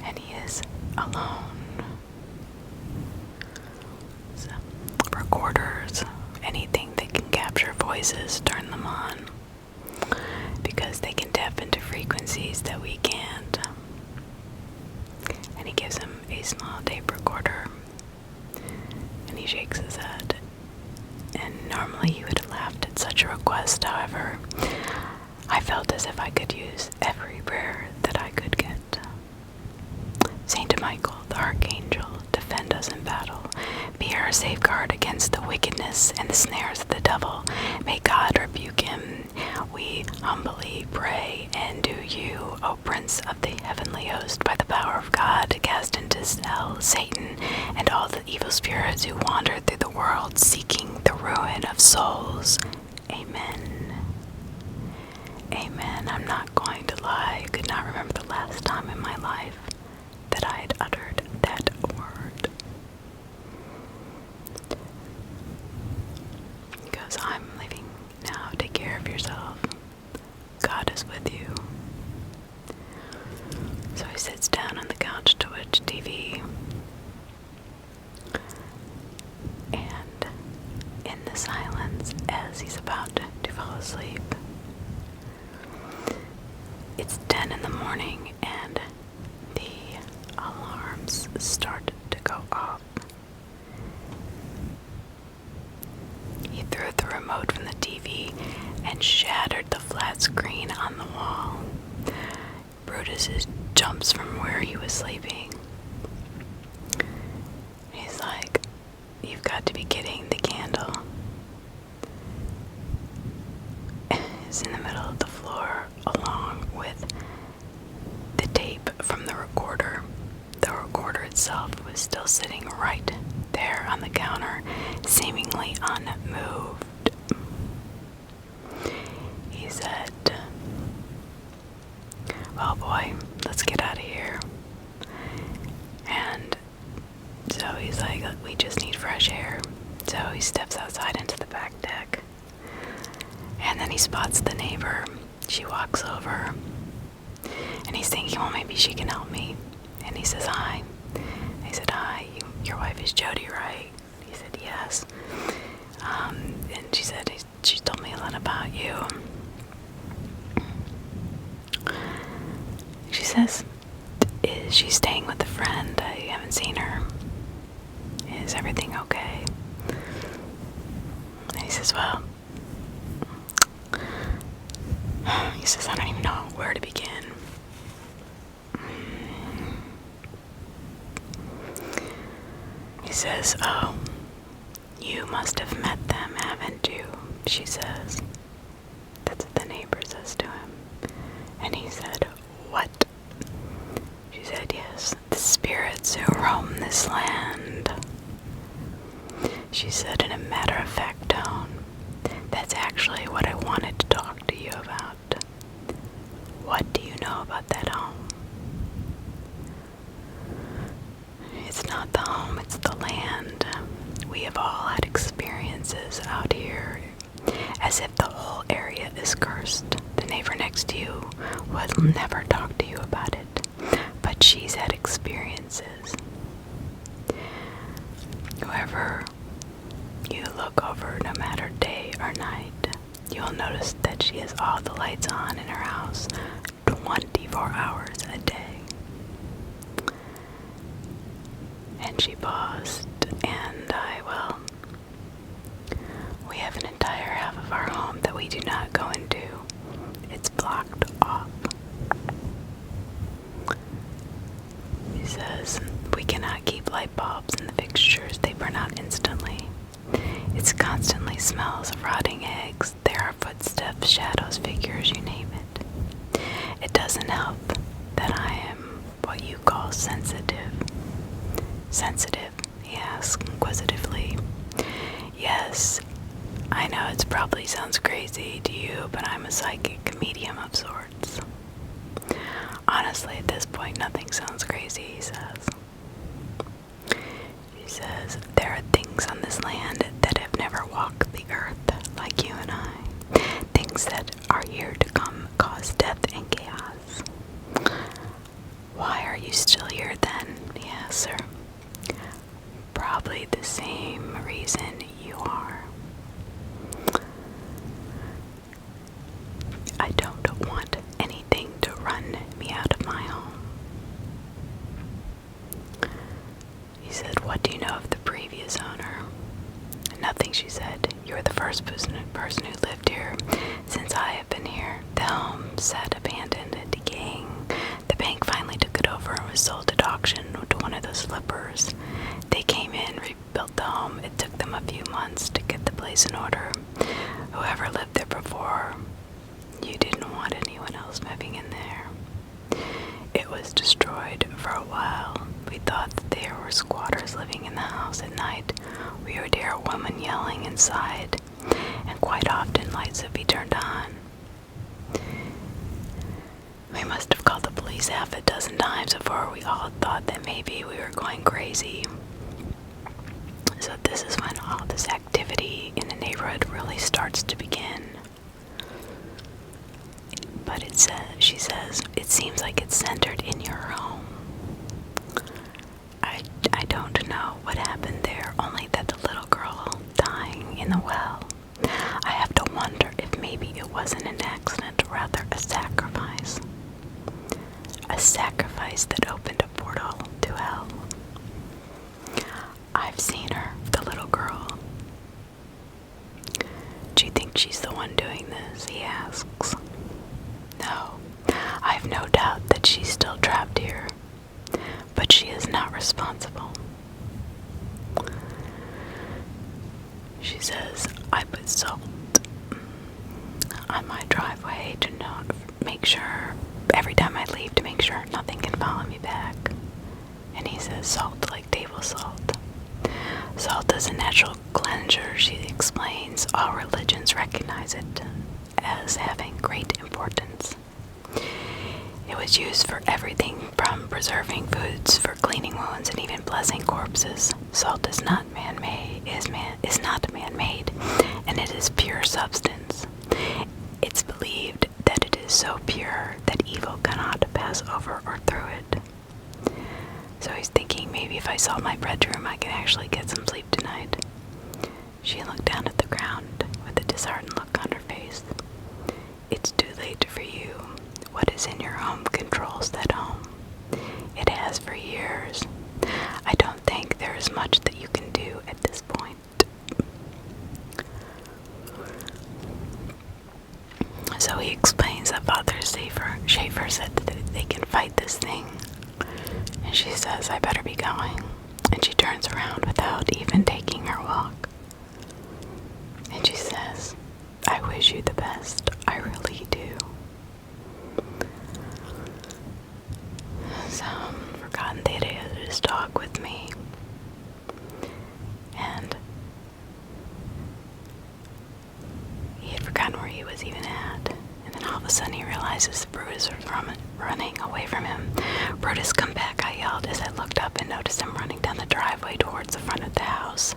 and he is alone. So, recorders, anything that can capture voices, turn them on, because they can tap into frequencies that we can't. And he gives him a small tape recorder, and he shakes his head. And normally he would have laughed at such a request. However, I felt as if I could use every prayer that I could get. Saint Michael, the Archangel, defend us in battle. Be our safeguard against the wickedness and the snares of the devil. May God rebuke him. We humbly pray, and do you, O Prince of the heavenly host, by the power of God, cast into hell Satan and all the evil spirits who wander through the world seeking the ruin of souls. Amen. Amen. I'm not going to lie. I could not remember the last time in my life that I had uttered that word. Because I'm leaving now. Take care of yourself. God is with you. So he sits down on the couch to watch TV. And in the silence, as he's about to fall asleep, it's 10 in the morning and the alarms start to go off. He threw the remote from the TV and shattered the flat screen on the wall. Brutus jumps from where he was sleeping. He's like, you've got to be kidding, the candle is in the middle of the floor along with the tape from the recorder. The recorder itself was still sitting right there on the counter, seemingly unmoved. He said, well, boy, let's get out of here. And so he's like, we just need fresh air. So he steps outside into the back deck. And then he spots the neighbor. She walks over. And he's thinking, well, maybe she can help me. And he says, hi. And he said, hi, your wife is Jody, right? He said, yes. And she said, she told me a lot about you. She says, is she staying with a friend? I haven't seen her. Is everything okay? And he says, well, he says, I don't even know where to begin. He says, oh, you must have met them, haven't you? She says. That's what the neighbor says to him. And he said, what? She said, yes, the spirits who roam this land. She said in a matter-of-fact tone, That's actually what I wanted to talk to you about. What do you know about that home? It's not the home, it's the land. We have all had experiences out here as if the whole area is cursed. The neighbor next to you will never talk to you about it, but she's had experiences. Whoever you look over, no matter day or night, you'll notice that she has all the lights on in her house 24 hours a day. And she paused, and we have an entire half of our home that we do not go into. It's blocked off. She says, we cannot keep light bulbs in the fixtures, they burn out instantly. It constantly smells of rotting eggs. There are footsteps, shadows, figures, you name it. It doesn't help that I am what you call sensitive. Sensitive? He asked inquisitively. Yes, I know it probably sounds crazy to you, but I'm a psychic medium of sorts. Honestly, at this point, nothing sounds crazy, he says. She says, there are things on this land that have never walked the earth like you and I. Things that are here to come cause death and chaos. Why are you still here then? He asks her. Probably the same reason you are. I don't want anything to run me out of my home. He said, what do you know of the previous owner? Nothing, she said. You're the first person who lived here since I have been here. The home sat abandoned and decaying. The bank finally took it over and was sold at auction to one of those flippers. They came in, rebuilt the home. It took them a few months to get the place in order. Whoever lived there before, you didn't want anyone else moving in there. It was destroyed for a while. We thought that there were squatters living in the house at night. We would hear a woman yelling inside, and quite often lights would be turned on. We must have called the police half a dozen times before we all thought that maybe we were going crazy. So this is when all this activity in the neighborhood really starts to begin. But she says, it seems like it's centered in your home. I don't know what happened there, only that the little girl dying in the well. I have to wonder if maybe it wasn't an accident, rather a sacrifice. A sacrifice that opened a portal to hell. I've seen her, the little girl. Do you think she's the one doing this? He asks. No, I have no doubt that she's still trapped here, but she is not responsible. She says, I put salt on my driveway to make sure, every time I leave, to make sure nothing can follow me back. And he says, salt like table salt. Salt is a natural cleanser, she explains. All religions recognize it as having great importance. It was used for everything from preserving foods, for cleaning wounds, and even blessing corpses. Salt is not man-made, is not man-made, and it is pure substance. It's believed that it is so pure that evil cannot pass over or through it. So he's thinking, maybe if I salt my bedroom, I can actually get some sleep tonight. She looked down at the ground with a disheartened look on her face. It's too late for you. What is in your home controls that home. It has for years. I don't think there is much that you can do at this point. So he explains that Father Schaefer said that they can fight this thing. And she says, I better be going. And she turns around without even taking her walk. And she says, I wish you the best. I really do. So, forgotten that he had his dog with me. And he was even at. And then all of a sudden he realizes Brutus was running away from him. "Brutus, come back," I yelled as I looked up and noticed him running down the driveway towards the front of the house.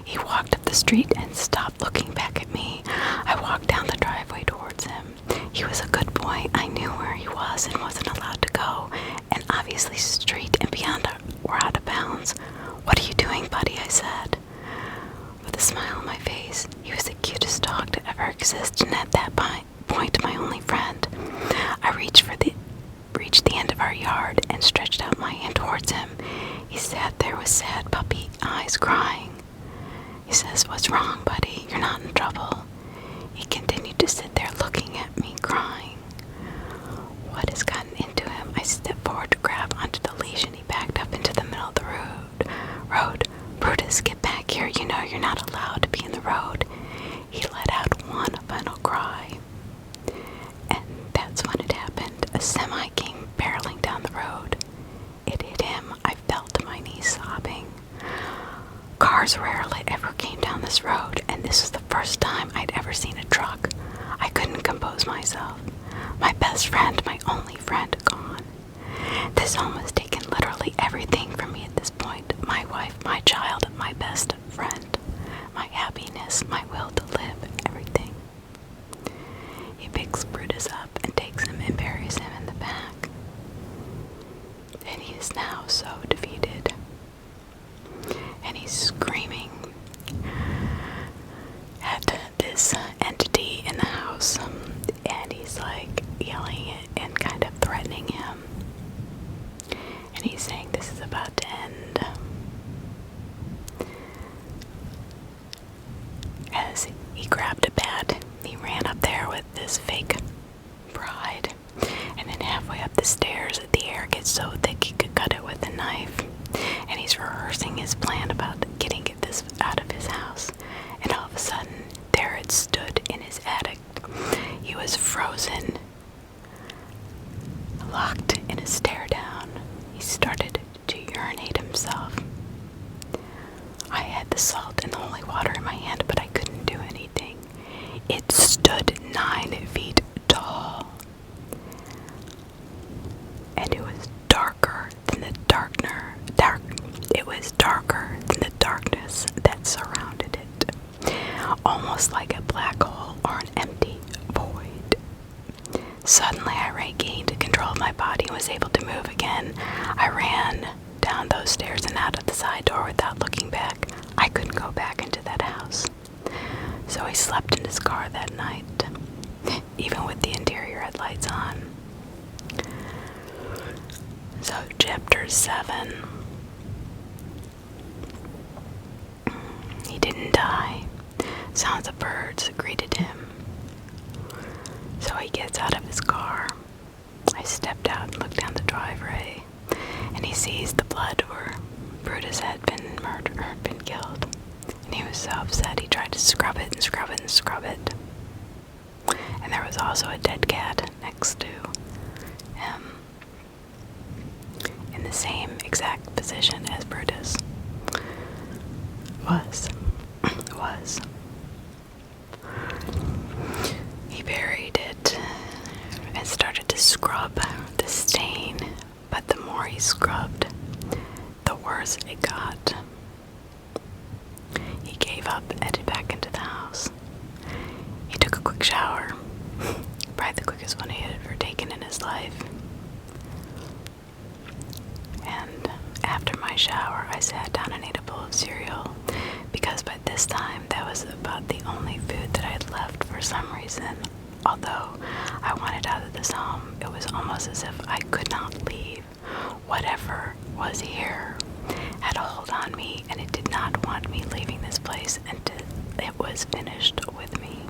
He walked up the street and stopped looking back at me. I walked down the driveway towards him. He was a good boy. I knew where he was and wasn't allowed to go, and obviously street and beyond were out of bounds. "What are you doing, buddy?" I said, with a smile on my face. He was the cutest dog to ever exist, and at that point my only friend. I reached the end of our yard and stretched out my hand towards him. He sat there with sad puppy eyes, crying. He says, "What's wrong, buddy? You're not in trouble." He continued to sit there looking at me, crying. What has gotten into him? I stepped forward to grab onto the leash, and he backed up into the middle of the road. "Brutus, get back here. You know you're not allowed to be in the road." He let out one final cry. And that's when it happened. A semi came barreling down the road. It hit him. I fell to my knees sobbing. Cars rarely ever came down this road, and this was the first time I'd ever seen a truck. I couldn't compose myself. My best friend, my only friend, gone. This home has taken literally everything from me at this point. My wife, my child, my best friend, my happiness, my will to live, everything. He picks Brutus up and takes him and buries him in the back. And he is now so defeated. And he's screaming at this entity in the house. And he's like yelling it and kind of threatening him. And he's saying this is about to end. As he grabbed a bat, he ran up there with this fake bride. And then halfway up the stairs, the air gets so thick he could cut it with a knife. And he's rehearsing his plan about getting this out of his house. And all of a sudden, there it stood in his attic. He was frozen, locked in a stare down. He started to urinate himself. I had the salt and the holy water in my hand, but I couldn't do anything. It stood 9 feet tall. And it was darker than the darkness that surrounded it. Almost like a black hole or an empty void. Suddenly I regained control of my body and was able to move again. I ran down those stairs and out of the side door without looking back. I couldn't go back into that house. So I slept in his car that night, even with the interior headlights on. So chapter 7. He didn't die. Sounds of birds greeted him. So he gets out of his car. I stepped out and looked down the driveway, and he sees the blood where Brutus had been murdered or been killed. And he was so upset he tried to scrub it and scrub it and scrub it. And there was also a dead cat next to him in the same exact position as Brutus was. He buried it and started to scrub the stain, but the more he scrubbed, the worse it got. He gave up and headed back into the house. He took a quick shower, probably the quickest one he had ever taken in his life. And after my shower, I sat down and ate a bowl of cereal, because by this time that was about the only food that I had left for some reason. Although I wanted out of this home, it was almost as if I could not leave. Whatever was here had a hold on me, and it did not want me leaving this place until it was finished with me.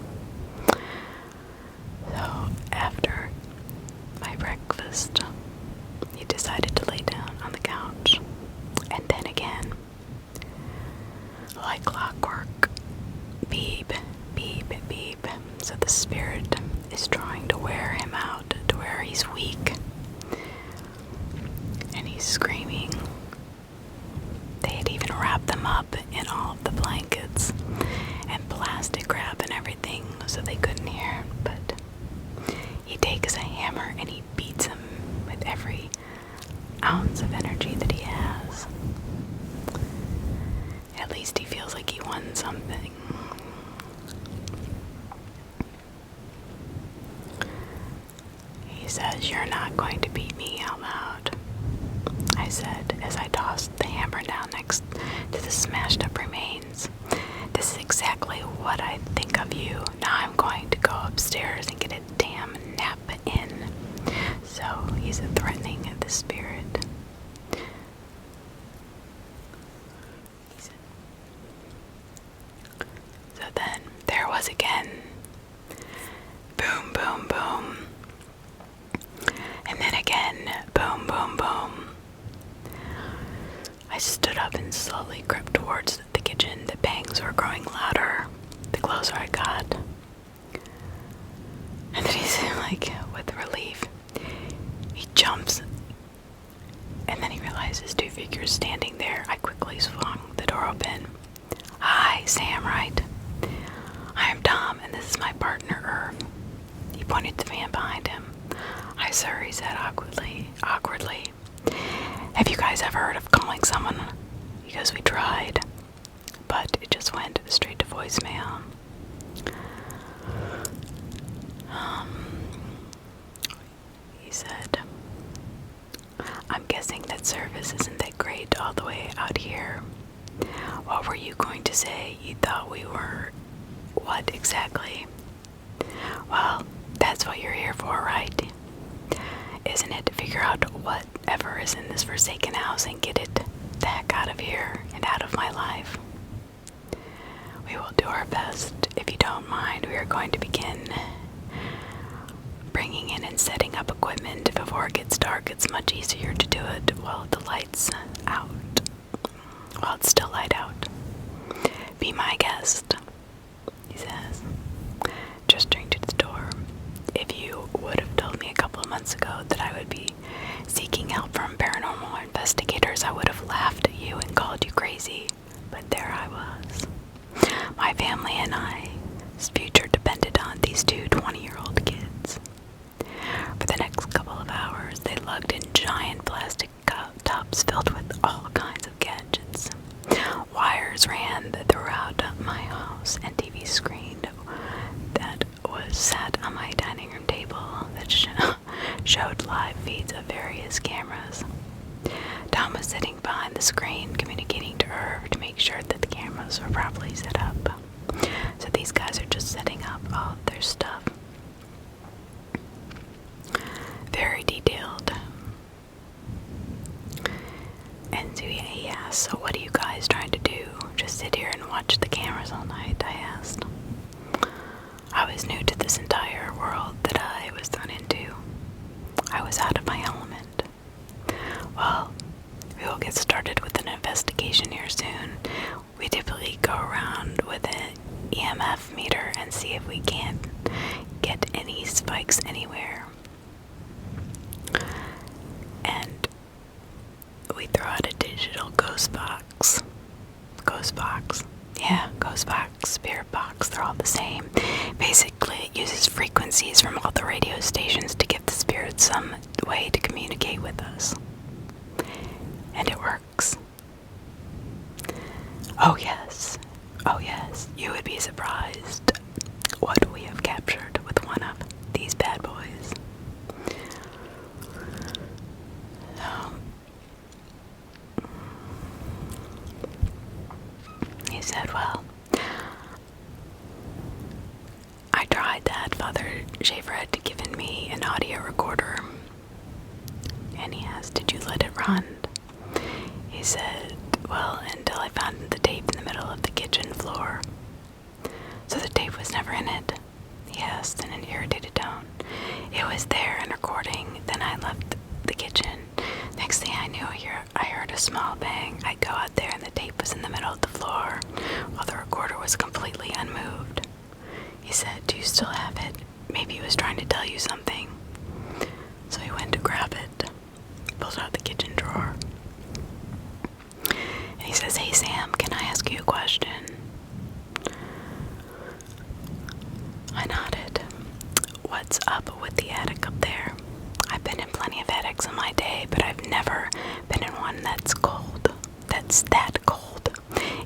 So after my breakfast, he decided to lay down on the couch. And then again, like clockwork, beep, beep, beep. So the spirit is trying to wear him out to where he's weak. And he's screaming. They had even wrapped them up in all of the blankets and plastic wrap and everything so they couldn't hear. ounce of energy that he has. At least he feels like he won something. He says, "You're not going to beat me," out loud. I said as I tossed the hammer down next to the smashed up remains. "This is exactly what I think of you. Now I'm going to go upstairs and get a damn nap in." So he's threatening the spirit. So then there was again. Boom, boom, boom. And then again, boom, boom, boom. I stood up and slowly crept towards the kitchen. The bangs were growing louder the closer I got. And then he's like, with relief, he jumps, and then he realizes two figures standing there. I quickly swung the door open. "Hi, Sam, right? I am Tom, and this is my partner, Irv." He pointed to the man behind him. "Hi, sir," he said awkwardly. "Have you guys ever heard of calling someone?" He goes, "We tried, but it just went straight to voicemail." He said, "I'm guessing that service isn't that great all the way out here. What were you going to say? You thought we were what exactly?" "Well, that's what you're here for, right? Isn't it to figure out whatever is in this forsaken house and get it the heck out of here and out of my life?" "We will do our best. If you don't mind, we are going to begin bringing in and setting up equipment. Before it gets dark, it's much easier to do it while the light's out. While it's still light out. Be my guest," he says, gesturing to the door. "If you would have told me a couple of months ago that I would be seeking help from paranormal investigators, I would have laughed at you and called you crazy. But there I was. My family and I's future depended on these two 20-year-old kids. For the next couple of hours, they lugged in giant plastic tubs filled with all kinds of gadgets. Wires ran throughout my house, and TV screen that was sat on my dining room table that showed live feeds of various cameras. Tom was sitting behind the screen, communicating to Irv to make sure that the cameras were properly set up. So these guys are just setting up all of their stuff. Very detailed. And so he asked, "So what are you guys trying to do? Just sit here and watch the cameras all night?" I asked. I was new to this entire world that I was thrown into. I was out of my element. "Well, we will get started with an investigation here soon. We typically go around with an EMF meter and see if we can't get any spikes anywhere. And we throw out a digital ghost box. Spirit box, they're all the same. Basically, it uses frequencies from all the radio stations to give the spirits some way to communicate with us. And it works." Oh yes, you would be surprised what we have captured with one of these bad boys. He said, "Well, I tried that. Father Schaefer had given me an audio recorder." And he asked, "Did you let it run?" He said, "Well, until I found the tape in the middle of the kitchen floor." "So the tape was never in it?" he asked in an irritated tone. "It was there and recording. Then I left the kitchen. Next thing I knew, I heard a small bang. I go out there and the tape was in the middle of the floor, while the recorder was completely unmoved." He said, "Do you still have it? Maybe he was trying to tell you something." So he went to grab it, pulled out the kitchen drawer. And he says, "Hey Sam, can I ask you a question?" I nodded. "What's up with the attic up there? I've been in plenty of attics in my day, but I've never been in one that's cold. That's that cold.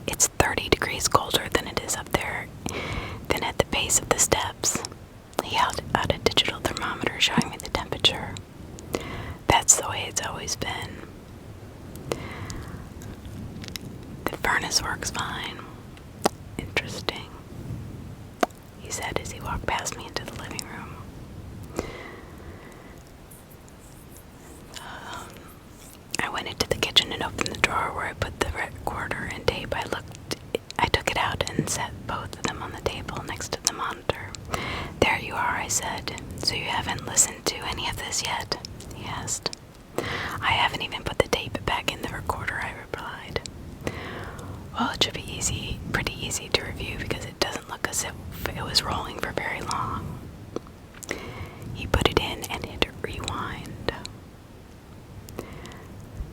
It's 30 degrees colder than it is up there, than at the base of the steps. He held out a digital thermometer showing me the temperature. That's the way it's always been. The furnace works fine. Interesting, he said as he walked past me into the living room. I went into the kitchen and opened the drawer where I put the recorder and tape. I took it out and set both of them on the table next to the monitor. There you are, I said. So you haven't listened to any of this yet? He asked. I haven't even put the tape back in the recorder, I replied. Well, it should be pretty easy to review because it doesn't look as if it was rolling for very long. He put it in and hit rewind.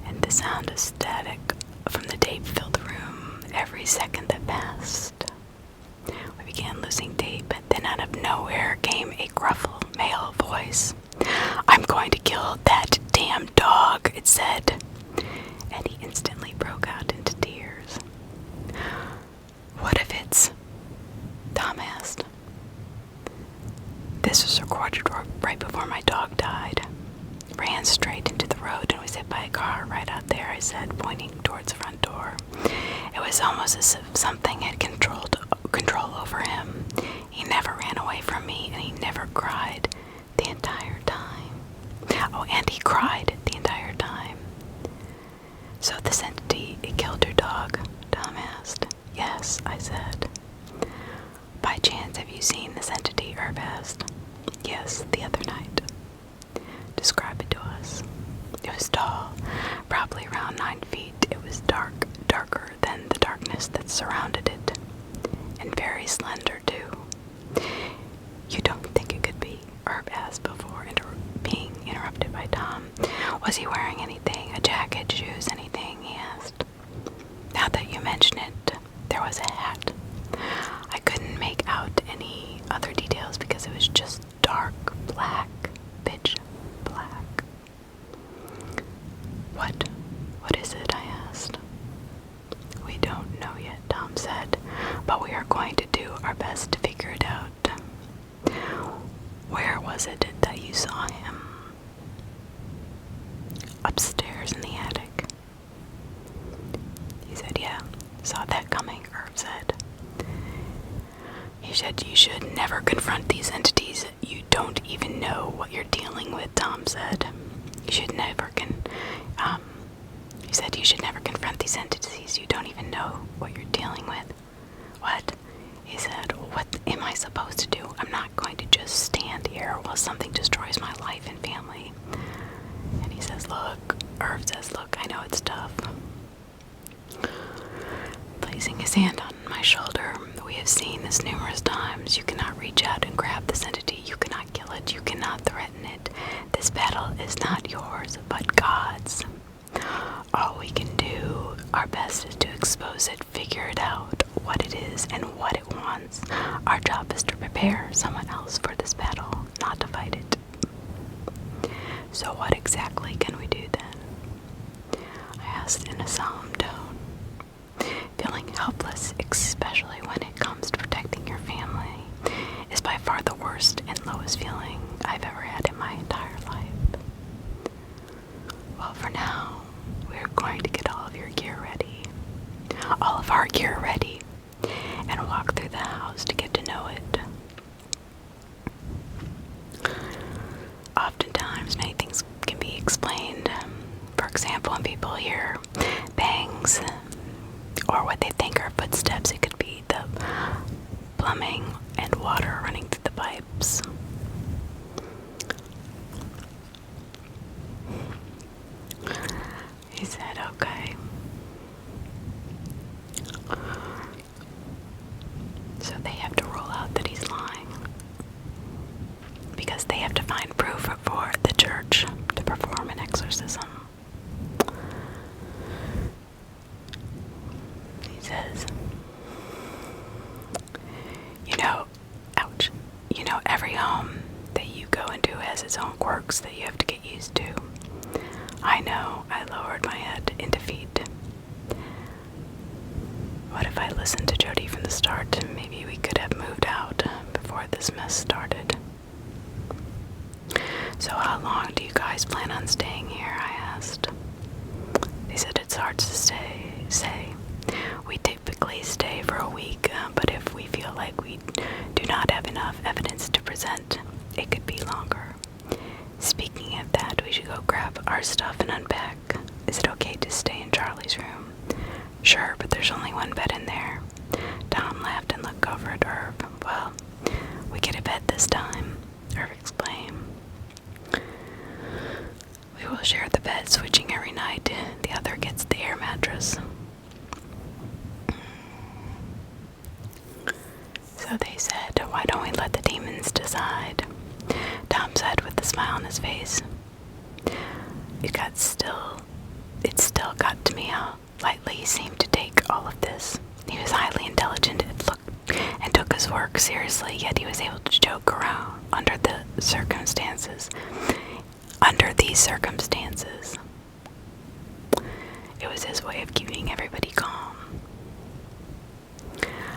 And the sound of static from the tape filled the room every second that passed. We began losing tape, and then out of nowhere came a gruff male voice. I'm going to kill that damn dog, it said. And he instantly broke out into tears. What if it's... Tom asked. This was recorded right before my dog died. Ran straight into the road and was hit by a car right out there, I said, pointing towards the front door. It was almost as if something had control over him. He never ran away from me, and he never cried the entire time. Oh, and he cried the entire time. So this entity, it killed your dog? Tom asked. Yes, I said. By chance, have you seen this entity? Herb asked. Yes, the other night. Describe it to us. It was tall, probably around 9 feet. It was darker than the darkness that surrounded it, and very slender too. You don't think it could be? Herb asked before being interrupted by Tom. Was he wearing anything? A jacket, shoes, anything? He asked. Now that you mention it, there was a hat. I couldn't make out any other details because it was just dark black, pitch black. What is it? I asked. We don't know yet, Tom said, but we are going to do our best to figure it out. Where was it that you saw him? Upstairs in the attic. He said, yeah, saw that coming, Herb said. He said you should never confront these entities. You don't even know what you're dealing with, Tom said. He said you should never confront these entities. You don't even know what you're dealing with. What? He said, what am I supposed to do? I'm not going to just stand here while something destroys my life and family. And he says, Irv says, look, I know it's tough. Placing his hand on my shoulder, we have seen this numerous times. You cannot reach out and grab this entity. You cannot kill it. You cannot threaten it. This battle is not yours, but God's. All we can do our best is to expose it, figure it out, what it is and what it wants. Our job is to prepare someone else for this battle, not to fight it. So what exactly can we do then? I asked in a solemn tone. Feeling helpless, especially when it comes to protecting your family, is by far the worst and lowest feeling I've ever had in my entire life. Well, for now, we're going to get all of your gear ready. All of our gear ready. And walk through the house to get to know it. Oftentimes, many things can be explained. For example, when people hear bangs or what they think are footsteps, it could be the plumbing and water running through the pipes. He said, okay. So they have to rule out that he's lying, because they have to find proof for the church to perform an exorcism. He says, ouch, every home that you go into has its own quirks that you have to get used to. I know, I lowered my head in defeat. What if I listened to Jody from the start? Maybe we could have moved out before this mess started. So how long do you guys plan on staying here? I asked. They said it's hard to say. We typically stay for a week, but if we feel like we do not have enough evidence to present, it could be longer. Speaking of that, we should go grab our stuff and unpack. Is it okay to stay in Charlie's room? Sure, but there's only one bed in there. Tom laughed and looked over at Irv. Well, we get a bed this time, Irv explained. We will share the bed, switching every night. The other gets the air mattress. So they said, why don't we let the demons decide? Tom said with a smile on his face. It still got to me how lightly he seemed to take all of this. He was highly intelligent and took his work seriously, yet he was able to joke around under these circumstances. It was his way of keeping everybody calm.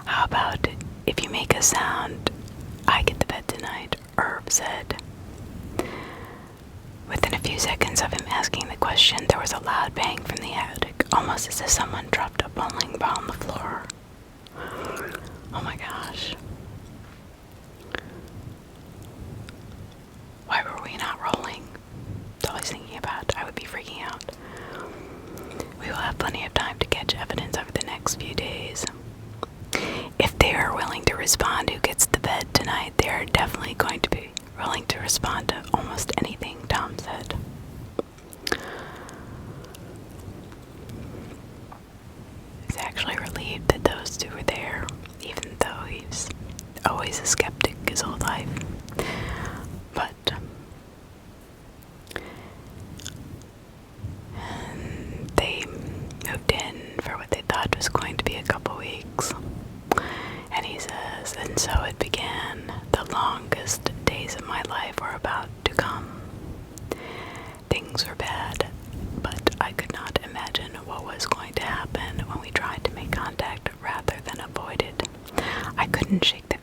How about if you make a sound, I get the bed tonight, Irv said. Within a few seconds of him asking the question, there was a loud bang from the attic, almost as if someone dropped a bowling ball on the floor. Oh my gosh. Why were we not rolling? That's all I was thinking about. I would be freaking out. We will have plenty of time to catch evidence over the next few days. If they are willing to respond who gets the bed tonight, they are definitely going to be willing to respond to almost anything, Tom said. I was actually relieved that those two were there, even though he's always a skeptic his whole life. But they moved in for what they thought was going to be a couple weeks. And he says, and so it began. The longest days of my life were about to come. Things were bad, but I could not imagine what was going to happen when we tried to make contact rather than avoid it. I couldn't shake the